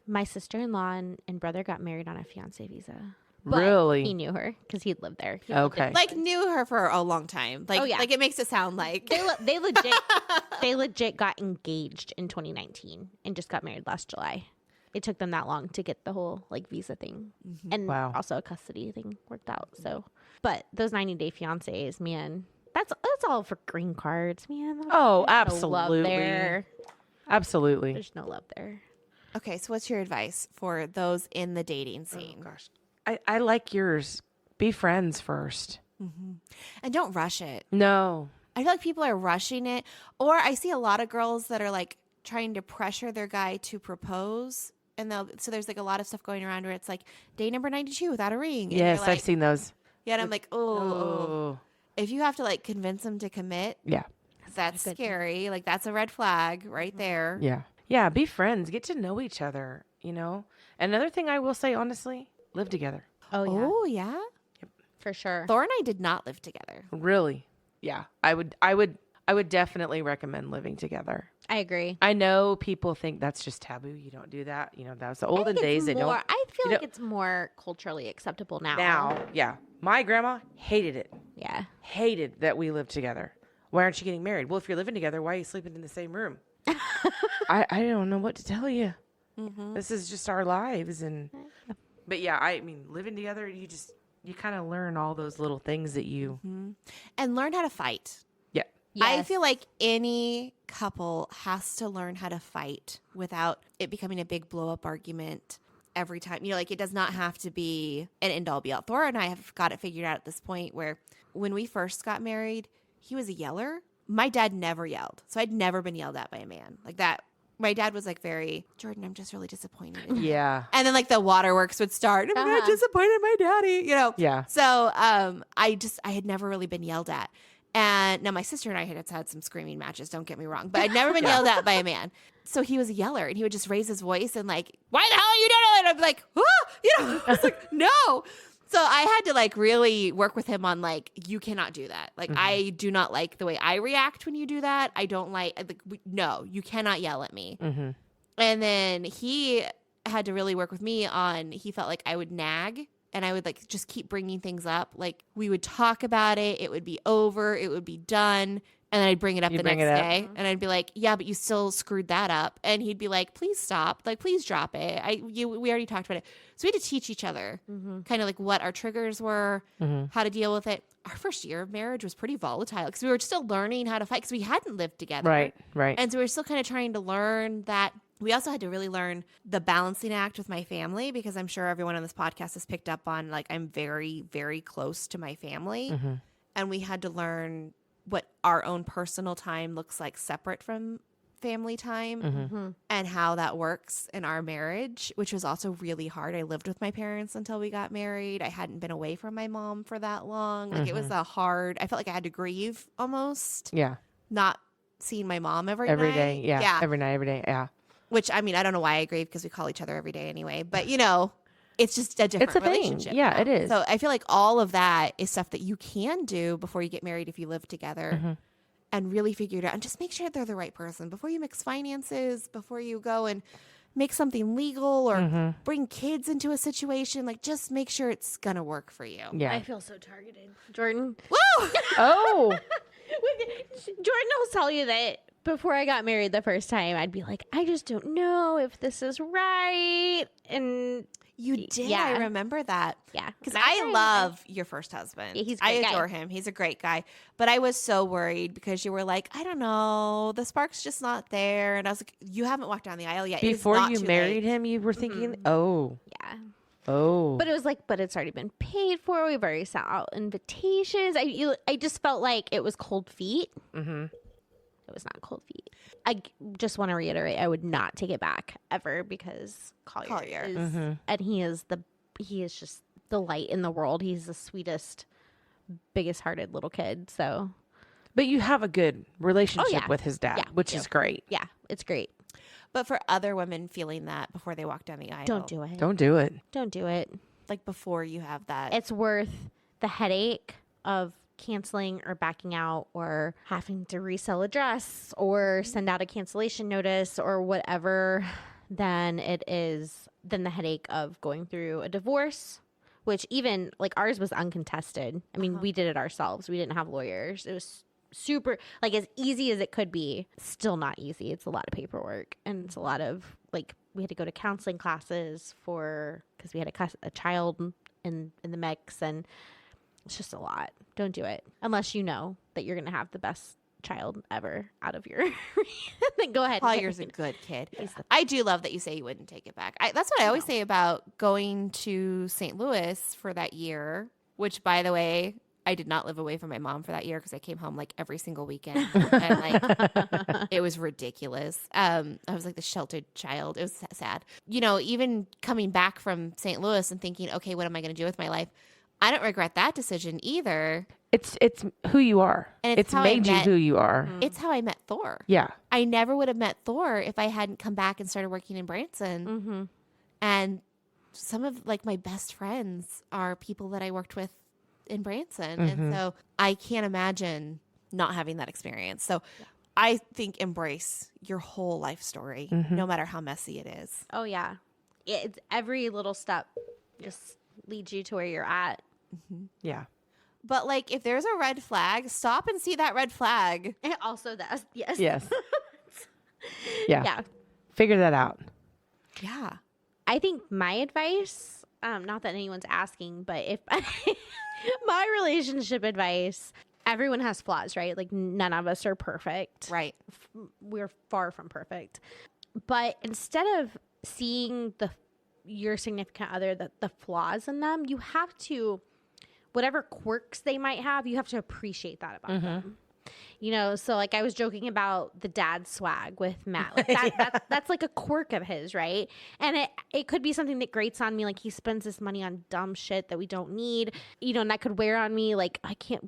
S1: My sister-in-law and brother got married on a fiance visa. But
S3: Really?
S1: He knew her because he'd lived there. He lived
S3: Okay.
S1: in-
S2: Like knew her for a long time. Like,
S1: Oh, yeah.
S2: like it makes it sound like
S1: they legit got engaged in 2019 and just got married last July. It took them that long to get the whole like visa thing and
S3: Wow.
S1: also a custody thing worked out. So, but those 90-day fiancés, man, that's all for green cards, man.
S3: Oh,
S1: There's no love
S3: absolutely.
S1: there.
S3: Absolutely.
S1: There's no love there.
S2: Okay, so what's your advice for those in the dating scene?
S3: Gosh. I like yours. Be friends first.
S2: And don't rush it.
S3: No.
S2: I feel like people are rushing it. Or I see a lot of girls that are like trying to pressure their guy to propose and so there's like a lot of stuff going around where it's like day number 92 without a ring. And
S3: Yes,
S2: you're like,
S3: I've seen those.
S2: Yeah, and I'm like, oh. If you have to like convince them to commit,
S3: Yeah.
S2: that's scary. Like that's a red flag right there.
S3: Yeah. Yeah. Be friends. Get to know each other, you know? Another thing I will say, honestly, live together.
S1: Oh yeah,
S2: Oh yeah.
S1: for sure.
S2: Thor and I did not live together.
S3: Really? Yeah. I would definitely recommend living together.
S1: I agree.
S3: I know people think that's just taboo. You don't do that. You know, that was the olden days. They don't.
S1: I feel like
S3: don't-
S1: it's more culturally acceptable now.
S3: Now, yeah. My grandma hated it.
S1: Yeah.
S3: Hated that we lived together. Why aren't you getting married? Well, if you're living together, why are you sleeping in the same room? I don't know what to tell you. This is just our lives. But yeah, I mean, living together, you kind of learn all those little things that you.
S2: And learn how to fight.
S3: Yeah.
S2: I feel like any couple has to learn how to fight without it becoming a big blow up argument every time. You know, like it does not have to be an end all be all. Thor and I have got it figured out at this point where when we first got married, he was a yeller. My dad never yelled. So I'd never been yelled at by a man like that. My dad was like Jordan, I'm just really disappointed in you.
S3: Yeah.
S2: And then like the waterworks would start. I'm not disappointed my daddy, you know?
S3: Yeah.
S2: So I had never really been yelled at. And now my sister and I had had some screaming matches, don't get me wrong, but I'd never been yelled at by a man. So he was a yeller and he would just raise his voice and like, why the hell are you doing it? And I'd be like, you know, I was like, no. So I had to like really work with him on like, you cannot do that. Like, I do not like the way I react when you do that. I don't like, no, you cannot yell at me. And then he had to really work with me on, he felt like I would nag. And I would like just keep bringing things up. Like we would talk about it. It would be over. It would be done. And then I'd bring it up the next day. And I'd be like, yeah, but you still screwed that up. And he'd be like, please stop. Like, please drop it. We already talked about it. So we had to teach each other kind of like what our triggers were, how to deal with it. Our first year of marriage was pretty volatile because we were still learning how to fight because we hadn't lived together.
S3: Right.
S2: And so we were still kind of trying to learn that. We also had to really learn the balancing act with my family because I'm sure everyone on this podcast has picked up on like I'm very, very close to my family. And we had to learn what our own personal time looks like separate from family time and how that works in our marriage, which was also really hard. I lived with my parents until we got married. I hadn't been away from my mom for that long. Like it was I felt like I had to grieve almost.
S3: Yeah.
S2: Not seeing my mom every
S3: day. Yeah. Every night, every day. Yeah.
S2: Which, I mean, I don't know why I grieve because we call each other every day anyway. But, you know, it's just a different relationship.
S3: Yeah,
S2: now.
S3: it is.
S2: So I feel like all of that is stuff that you can do before you get married if you live together and really figure it out. And just make sure they're the right person. Before you mix finances, before you go and make something legal or bring kids into a situation, like just make sure it's going to work for you.
S3: Yeah.
S1: I feel so targeted. Jordan.
S2: Woo!
S3: Oh.
S1: Jordan will tell you that before I got married the first time, I'd be like, I just don't know if this is right. And
S2: you did.
S1: Yeah.
S2: I remember that.
S1: Yeah.
S2: Because I love your first husband.
S1: Yeah, he's a
S2: I
S1: great guy.
S2: adore him. He's a great guy. But I was so worried because you were like, I don't know. The spark's just not there. And I was like, you haven't walked down the aisle yet.
S3: Before you married him, you were thinking, oh.
S1: yeah.
S3: Oh.
S1: But it was like, but it's already been paid for. We've already sent out invitations. I just felt like it was cold feet. It was not cold feet. I just want to reiterate, I would not take it back ever because Collier is, and he is just the light in the world. He's the sweetest, biggest hearted little kid. So,
S3: but you have a good relationship with his dad, which is great.
S1: Yeah, it's great.
S2: But for other women feeling that before they walk down the aisle,
S1: Don't do it.
S3: Don't do it.
S1: Don't do it.
S2: Like before you have that.
S1: It's worth the headache of canceling or backing out or having to resell a dress or send out a cancellation notice or whatever than the headache of going through a divorce, which even like ours was uncontested. I mean, we did it ourselves. We didn't have lawyers. It was super like as easy as it could be. Still not easy. It's a lot of paperwork and it's a lot of like we had to go to counseling classes because we had a child in the mix and it's just a lot. Don't do it unless you know that you're going to have the best child ever out of your. Then go ahead.
S2: Collier's a good kid. I do love that you say you wouldn't take it back. That's what I always say about going to St. Louis for that year, which, by the way, I did not live away from my mom for that year because I came home like every single weekend. And like it was ridiculous. I was like the sheltered child. It was sad. You know, even coming back from St. Louis and thinking, okay, what am I going to do with my life? I don't regret that decision either.
S3: It's who you are.
S2: And
S3: It's made you who you are.
S2: It's how I met Thor.
S3: Yeah.
S2: I never would have met Thor if I hadn't come back and started working in Branson.
S1: Mm-hmm.
S2: And some of like my best friends are people that I worked with in Branson. And so I can't imagine not having that experience. So I think embrace your whole life story, no matter how messy it is.
S1: Oh, yeah. It's every little step just leads you to where you're at.
S3: Yeah.
S2: But like if there's a red flag, stop and see that red flag.
S1: And also that, yes.
S3: Yes. Yeah.
S1: Yeah.
S3: Figure that out.
S2: Yeah.
S1: I think my advice, not that anyone's asking, but if my relationship advice, everyone has flaws, right? Like none of us are perfect.
S2: Right.
S1: We're far from perfect. But instead of seeing your significant other, the flaws in them, you have to, whatever quirks they might have, you have to appreciate that about them. You know, so like I was joking about the dad swag with Matt. Like that's like a quirk of his, right? And it could be something that grates on me. Like he spends this money on dumb shit that we don't need, you know, and that could wear on me. Like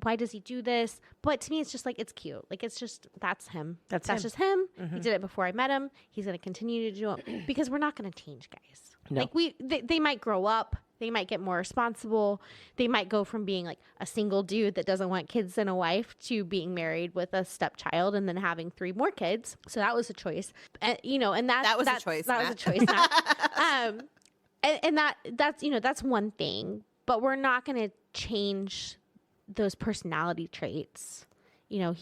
S1: why does he do this? But to me, it's just like, it's cute. Like it's just, that's him. That's
S3: him.
S1: just him. He did it before I met him. He's going to continue to do it because we're not going to change, guys.
S3: No.
S1: Like they might grow up. They might get more responsible. They might go from being like a single dude that doesn't want kids and a wife to being married with a stepchild and then having 3 more kids. So that was a choice. You know, and that
S2: was a choice.
S1: That was a choice. And that's, you know, that's one thing, but we're not going to change those personality traits. You know,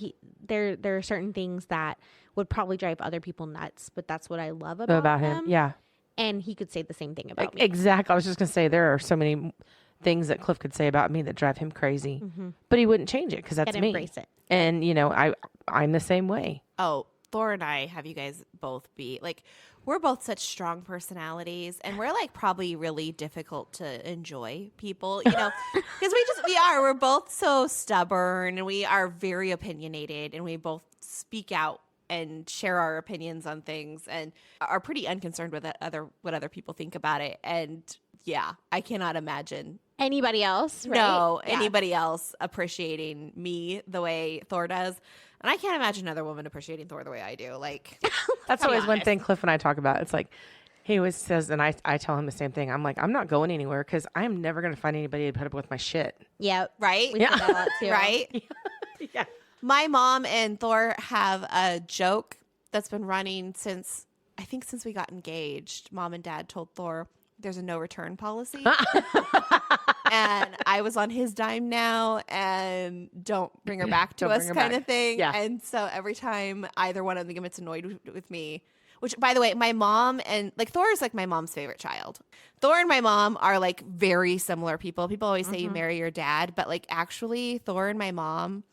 S1: there are certain things that would probably drive other people nuts, but that's what I love about
S3: him. Yeah.
S1: And he could say the same thing about me.
S3: Exactly. I was just going to say there are so many things that Cliff could say about me that drive him crazy, but he wouldn't change it because that's me.
S1: Embrace it.
S3: And, you know, I'm the same way.
S2: Oh, Thor and I have you guys both be like, we're both such strong personalities and we're like probably really difficult to enjoy people, you know, because we're both so stubborn and we are very opinionated and we both speak out and share our opinions on things and are pretty unconcerned with what other people think about it. And yeah, I cannot imagine
S1: anybody else, right?
S2: No, anybody else appreciating me the way Thor does. And I can't imagine another woman appreciating Thor the way I do. Like,
S3: that's always one thing Cliff and I talk about. It's like, he always says, and I tell him the same thing. I'm like, I'm not going anywhere because I'm never going to find anybody to put up with my shit.
S1: Yeah.
S2: Right?
S1: We say that a lot too.
S2: Right?
S3: Yeah.
S2: My mom and Thor have a joke that's been running since we got engaged. Mom and Dad told Thor there's a no return policy. And I was on his dime now and don't bring her back to us kind of thing.
S3: Yeah.
S2: And so every time either one of them gets annoyed with me, which by the way, my mom and like Thor is like my mom's favorite child. Thor and my mom are like very similar people. People always say you marry your dad, but like actually Thor and my mom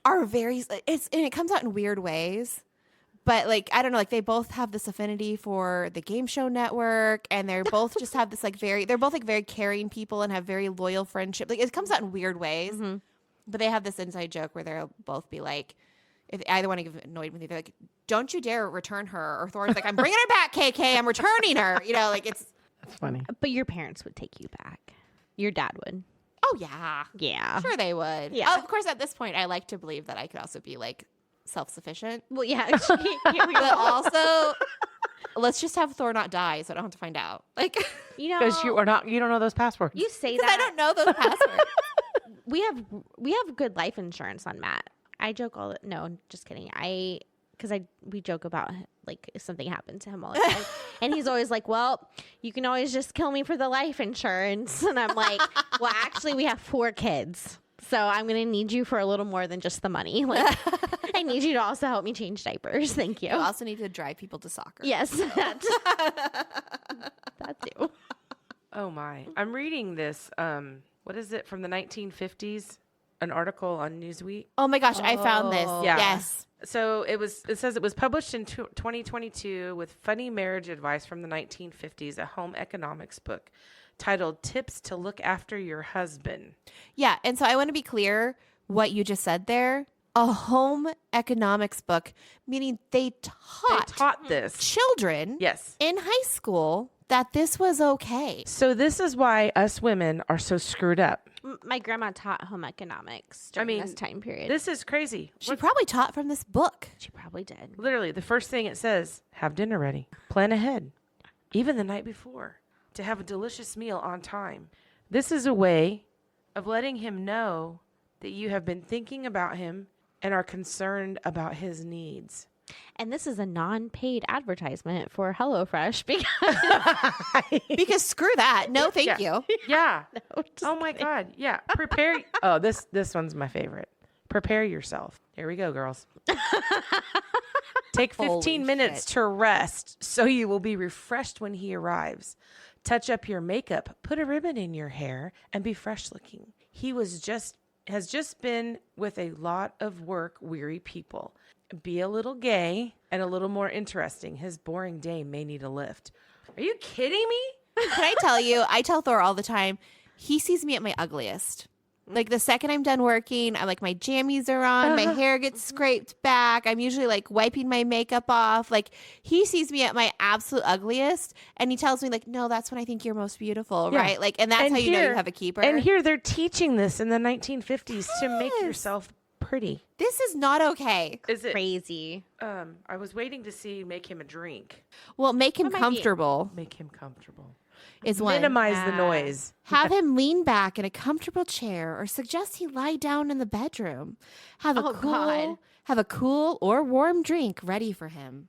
S2: are very, and it comes out in weird ways. But like, I don't know, like they both have this affinity for the Game Show Network and they're both just have this like they're both like very caring people and have very loyal friendship. Like it comes out in weird ways, but they have this inside joke where they'll both be like, if either one get annoyed with me, they're like, don't you dare return her. Or Thor's like, I'm bringing her back, KK. I'm returning her. You know, like it's.
S3: That's funny.
S1: But your parents would take you back. Your dad would.
S2: Oh, yeah.
S1: Yeah.
S2: Sure they would.
S1: Yeah.
S2: Oh, of course, at this point, I like to believe that I could also be like self-sufficient.
S1: Well, yeah.
S2: But also, let's just have Thor not die so I don't have to find out. Like,
S1: you know,
S3: Because you don't know those passwords.
S1: you say
S2: because
S1: that.
S2: I don't know those passwords.
S1: We have good life insurance on Matt. I joke no, just kidding. We joke about like if something happened to him all the time, and he's always like, "Well, you can always just kill me for the life insurance," and I'm like, "Well, actually, we have 4 kids, so I'm gonna need you for a little more than just the money. Like, I need you to also help me change diapers. Thank you.
S2: You also need to drive people to soccer.
S1: Yes, that too.
S3: Oh my! I'm reading this. What is it from the 1950s? An article on Newsweek.
S2: Oh my gosh, I found this.
S3: Yeah.
S2: Yes.
S3: So it says it was published in 2022 with funny marriage advice from the 1950s, a home economics book. titled Tips to Look After Your Husband.
S2: Yeah. And so I want to be clear what you just said there. A home economics book, meaning they taught
S3: this.
S2: children
S3: Yes.
S2: in high school that this was okay.
S3: So this is why us women are so screwed up.
S1: My grandma taught home economics during this time period.
S3: This is crazy.
S2: She probably taught from this book.
S1: She probably did.
S3: Literally, the first thing it says, have dinner ready. Plan ahead, even the night before, to have a delicious meal on time. This is a way of letting him know that you have been thinking about him and are concerned about his needs.
S1: And this is a non-paid advertisement for HelloFresh because
S2: Because screw that. No, thank you.
S3: Yeah.
S1: No, just
S3: Oh my God. Yeah. Prepare. Oh, this one's my favorite. Prepare yourself. Here we go, girls. Take 15
S2: Holy
S3: minutes
S2: shit.
S3: to rest so you will be refreshed when he arrives. Touch up your makeup, put a ribbon in your hair, and be fresh looking. He has just been with a lot of work weary people. Be a little gay and a little more interesting. His boring day may need a lift. Are you kidding me?
S2: Can I tell you, I tell Thor all the time, he sees me at my ugliest. Like the second I'm done working, I'm like, my jammies are on, my hair gets scraped back. I'm usually like wiping my makeup off. Like he sees me at my absolute ugliest and he tells me like, no, that's when I think you're most beautiful.
S3: Yeah.
S2: Right. Like, and that's how you know you have a keeper.
S3: And here they're teaching this in the 1950s to make yourself pretty.
S2: This is not okay.
S3: Is it?
S1: crazy.
S3: I was waiting to see make him a drink.
S2: Well, make him
S1: What might be-
S2: comfortable
S3: Make him comfortable.
S2: is one.
S3: Minimize the
S1: Yeah.
S3: noise.
S2: Have him lean back in a comfortable chair or suggest he lie down in the bedroom. Have a
S1: Oh, God.
S2: have a cool or warm drink ready for him.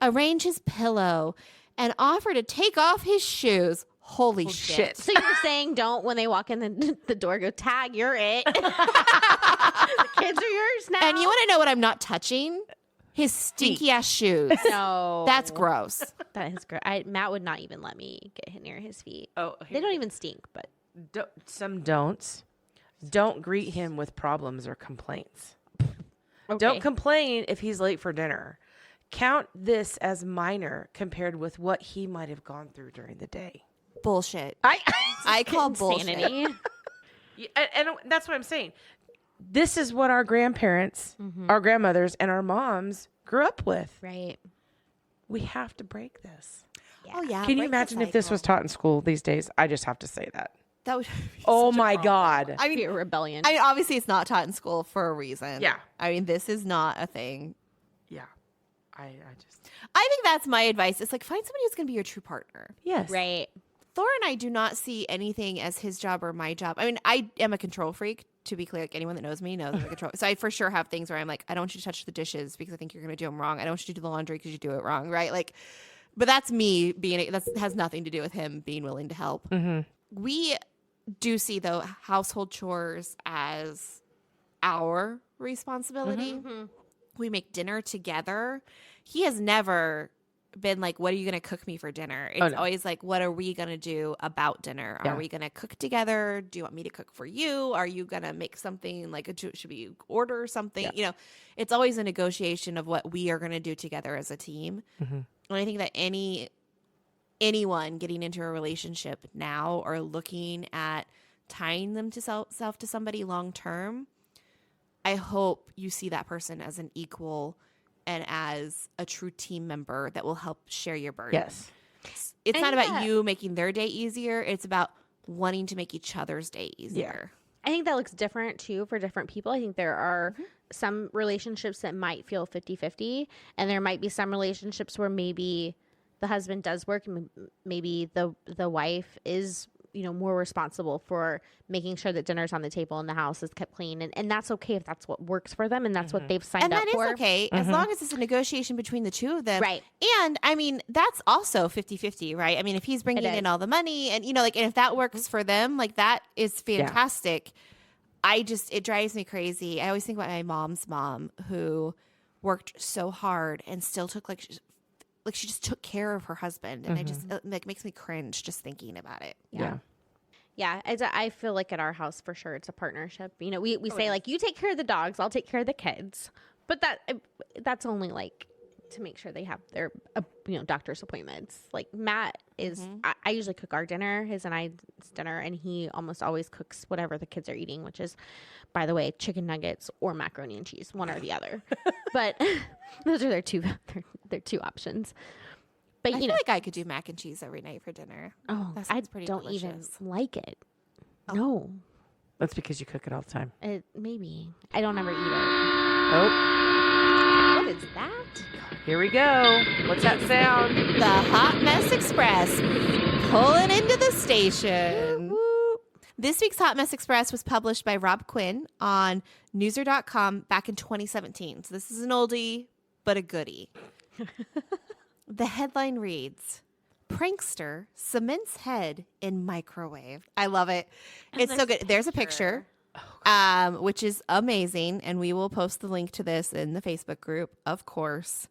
S2: Arrange his pillow and offer to take off his shoes. Holy shit.
S1: So you're saying don't, when they walk in the door, go, Tag, you're it. The kids are yours now.
S2: And you want to know what I'm not touching? His stinky ass shoes.
S1: No.
S2: That's gross.
S1: That is gross. Matt would not even let me get near his feet.
S3: Oh,
S1: They don't even stink, but
S3: some don'ts. Don't greet him with problems or complaints.
S1: okay.
S3: Don't complain if he's late for dinner. Count this as minor compared with what he might have gone through during the day.
S2: Bullshit.
S3: I
S2: I call bullshit.
S1: Insanity.
S3: and that's what I'm saying. This is what our grandparents, our grandmothers, and our moms grew up with.
S1: Right.
S3: We have to break this.
S2: Oh yeah.
S3: Can you
S2: break the
S3: imagine if this was
S2: cycle.
S3: taught in school these days? I just have to say that.
S2: That would be
S3: Oh
S2: such a
S3: my
S2: problem.
S3: God.
S2: I mean,
S1: Be a rebellion.
S2: I mean, obviously it's not taught in school for a reason.
S3: Yeah.
S2: I mean, this is not a thing.
S3: Yeah. I just.
S2: I think that's my advice. It's like find somebody who's going to be your true partner.
S3: Yes.
S1: right.
S2: Thor and I do not see anything as his job or my job. I mean, I am a control freak. To be clear, like anyone that knows me knows I'm a control. So I for sure have things where I'm like, I don't want you to touch the dishes because I think you're going to do them wrong. I don't want you to do the laundry because you do it wrong, right? Like, but that's me being. That has nothing to do with him being willing to help.
S3: Mm-hmm.
S2: We do see though household chores as our responsibility.
S1: Mm-hmm.
S2: We make dinner together. He has never been like, what are you going to cook me for dinner? It's
S3: no.
S2: always like, what are we going to do about dinner?
S3: Yeah.
S2: Are we going to cook together? Do you want me to cook for you? Are you going to make something like, should we order something?
S3: Yeah.
S2: You know, it's always a negotiation of what we are going to do together as a team.
S3: Mm-hmm.
S2: And I think that anyone getting into a relationship now or looking at tying them to self to somebody long term, I hope you see that person as an equal and as a true team member that will help share your burden.
S3: Yes.
S2: It's
S1: I
S2: not
S1: think
S2: about
S1: that-
S2: you making their day easier. It's about wanting to make each other's day easier.
S1: I think that looks different too for different people. I think there are
S2: Mm-hmm.
S1: some relationships that might feel 50-50, and there might be some relationships where maybe the husband does work and maybe the wife is, you know, more responsible for making sure that dinner's on the table and the house is kept clean, and that's okay if that's what works for them and that's what they've signed
S2: And
S1: up
S2: that is
S1: for.
S2: okay as long as it's a negotiation between the two of them.
S1: Right.
S2: And I mean, that's also 50-50, right? I mean, if he's bringing
S1: It
S2: in
S1: is.
S2: all the money and, you know, like, and if that works for them, like that is fantastic. It drives me crazy. I always think about my mom's mom who worked so hard and still took she just took care of her husband. And I just, it makes me cringe just thinking about it.
S3: Yeah.
S1: Yeah, I feel like at our house for sure it's a partnership. You know, we say like, you take care of the dogs, I'll take care of the kids, but that's only like to make sure they have their doctor's appointments. Like Matt is I usually cook our dinner, his and I's dinner, and he almost always cooks whatever the kids are eating, which is, by the way, chicken nuggets or macaroni and cheese, one or the other. But those are their two options. But
S2: I
S1: you
S2: feel
S1: know,
S2: like I could do mac and cheese every night for dinner.
S1: oh,
S2: That
S1: I
S2: sounds pretty
S1: don't
S2: delicious.
S1: even like it.
S2: Oh.
S1: No,
S3: That's because you cook it all the time.
S1: maybe I don't ever eat it.
S3: Oh,
S1: What is that?
S3: here we go. What's that sound?
S2: The Hot Mess Express pulling into the station. This week's Hot Mess Express was published by Rob Quinn on Newser.com back in 2017. So this is an oldie, but a goodie. The headline reads, Prankster cements head in microwave. I love it. It's so good. There's a picture, which is amazing. And we will post the link to this in the Facebook group, of course.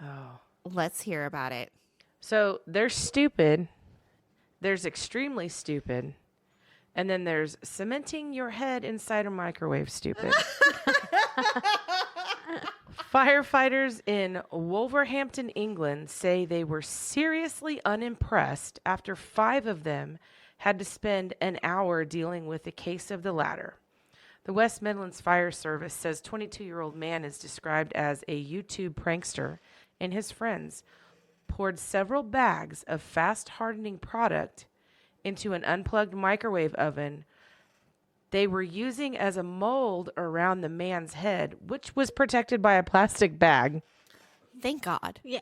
S3: Oh.
S2: Let's hear about it.
S3: So there's stupid. There's extremely stupid. And then there's cementing your head inside a microwave stupid. Firefighters in Wolverhampton, England say they were seriously unimpressed after 5 of them had to spend an hour dealing with a case of the latter. The West Midlands Fire Service says 22-year-old man is described as a YouTube prankster, and his friends poured several bags of fast-hardening product into an unplugged microwave oven they were using as a mold around the man's head, which was protected by a plastic bag.
S2: Thank God.
S1: Yeah.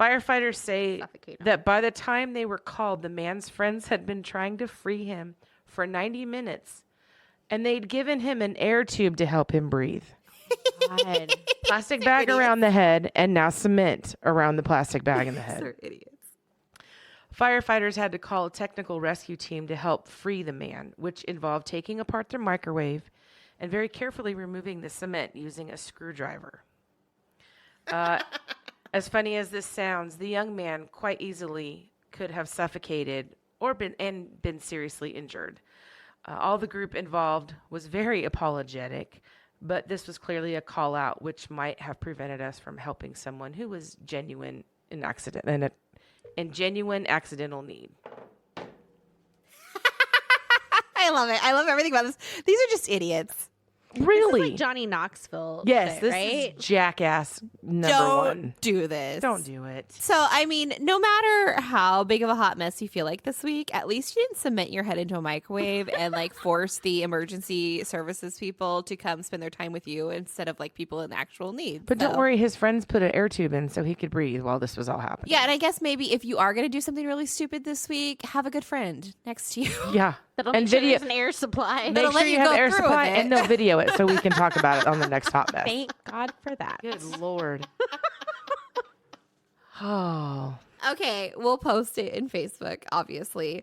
S3: Firefighters say
S1: Suffocate him.
S3: that by the time they were called, the man's friends had been trying to free him for 90 minutes, and they'd given him an air tube to help him breathe.
S1: God.
S3: Plastic bag around the head, and now cement around the plastic bag in the head.
S2: They're idiots.
S3: Firefighters had to call a technical rescue team to help free the man, which involved taking apart their microwave and very carefully removing the cement using a screwdriver. As funny as this sounds, the young man quite easily could have suffocated or been seriously injured. All the group involved was very apologetic, but this was clearly a call out, which might have prevented us from helping someone who was genuine in genuine accidental need.
S2: I love it. I love everything about this. These are just idiots.
S3: Really?
S1: This is like Johnny Knoxville.
S3: Yes,
S1: shit,
S3: this
S1: right?
S3: is jackass number
S2: Don't
S3: one.
S2: do this.
S3: Don't do it.
S2: So, I mean, no matter how big of a hot mess you feel like this week, at least you didn't cement your head into a microwave and like force the emergency services people to come spend their time with you instead of like people in actual need.
S3: But
S2: So-
S3: don't worry, his friends put an air tube in so he could breathe while this was all happening.
S2: Yeah, and I guess maybe if you are going to do something really stupid this week, have a good friend next to you.
S3: Yeah.
S1: That'll
S3: And
S1: make sure
S3: video.
S1: there's an air supply.
S3: Make
S2: That'll
S3: sure
S2: let
S3: you
S2: you
S3: have
S2: go
S3: air
S2: through
S3: supply
S2: with it.
S3: and they'll video it so we can talk about it on the next Hot Mess.
S1: Thank God for that.
S3: Good Lord. Oh.
S2: Okay, we'll post it in Facebook, obviously.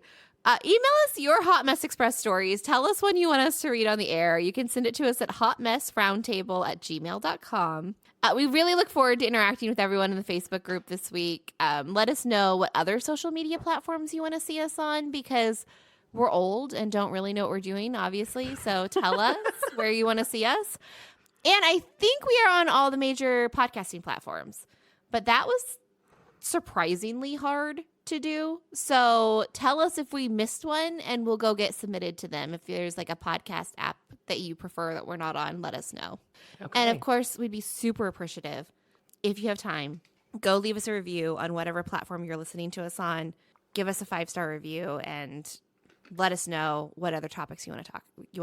S2: Email us your Hot Mess Express stories. Tell us when you want us to read on the air. You can send it to us at hotmessroundtable@gmail.com. We really look forward to interacting with everyone in the Facebook group this week. Let us know what other social media platforms you want to see us on, because we're old and don't really know what we're doing, obviously. So tell us where you want to see us. And I think we are on all the major podcasting platforms, but that was surprisingly hard to do. So tell us if we missed one and we'll go get submitted to them. If there's like a podcast app that you prefer that we're not on, let us know.
S3: Okay.
S2: And of course, we'd be super appreciative if you have time. Go leave us a review on whatever platform you're listening to us on. Give us a 5-star review and let us know what other topics you want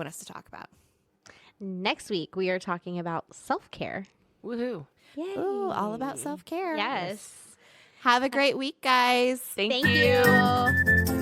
S2: us to talk about.
S1: Next week, we are talking about self-care.
S3: Woohoo.
S1: Yay.
S2: Ooh, all about self-care.
S1: Yes.
S2: Have a great week, guys.
S3: Thank
S1: Thank
S3: you.
S1: you.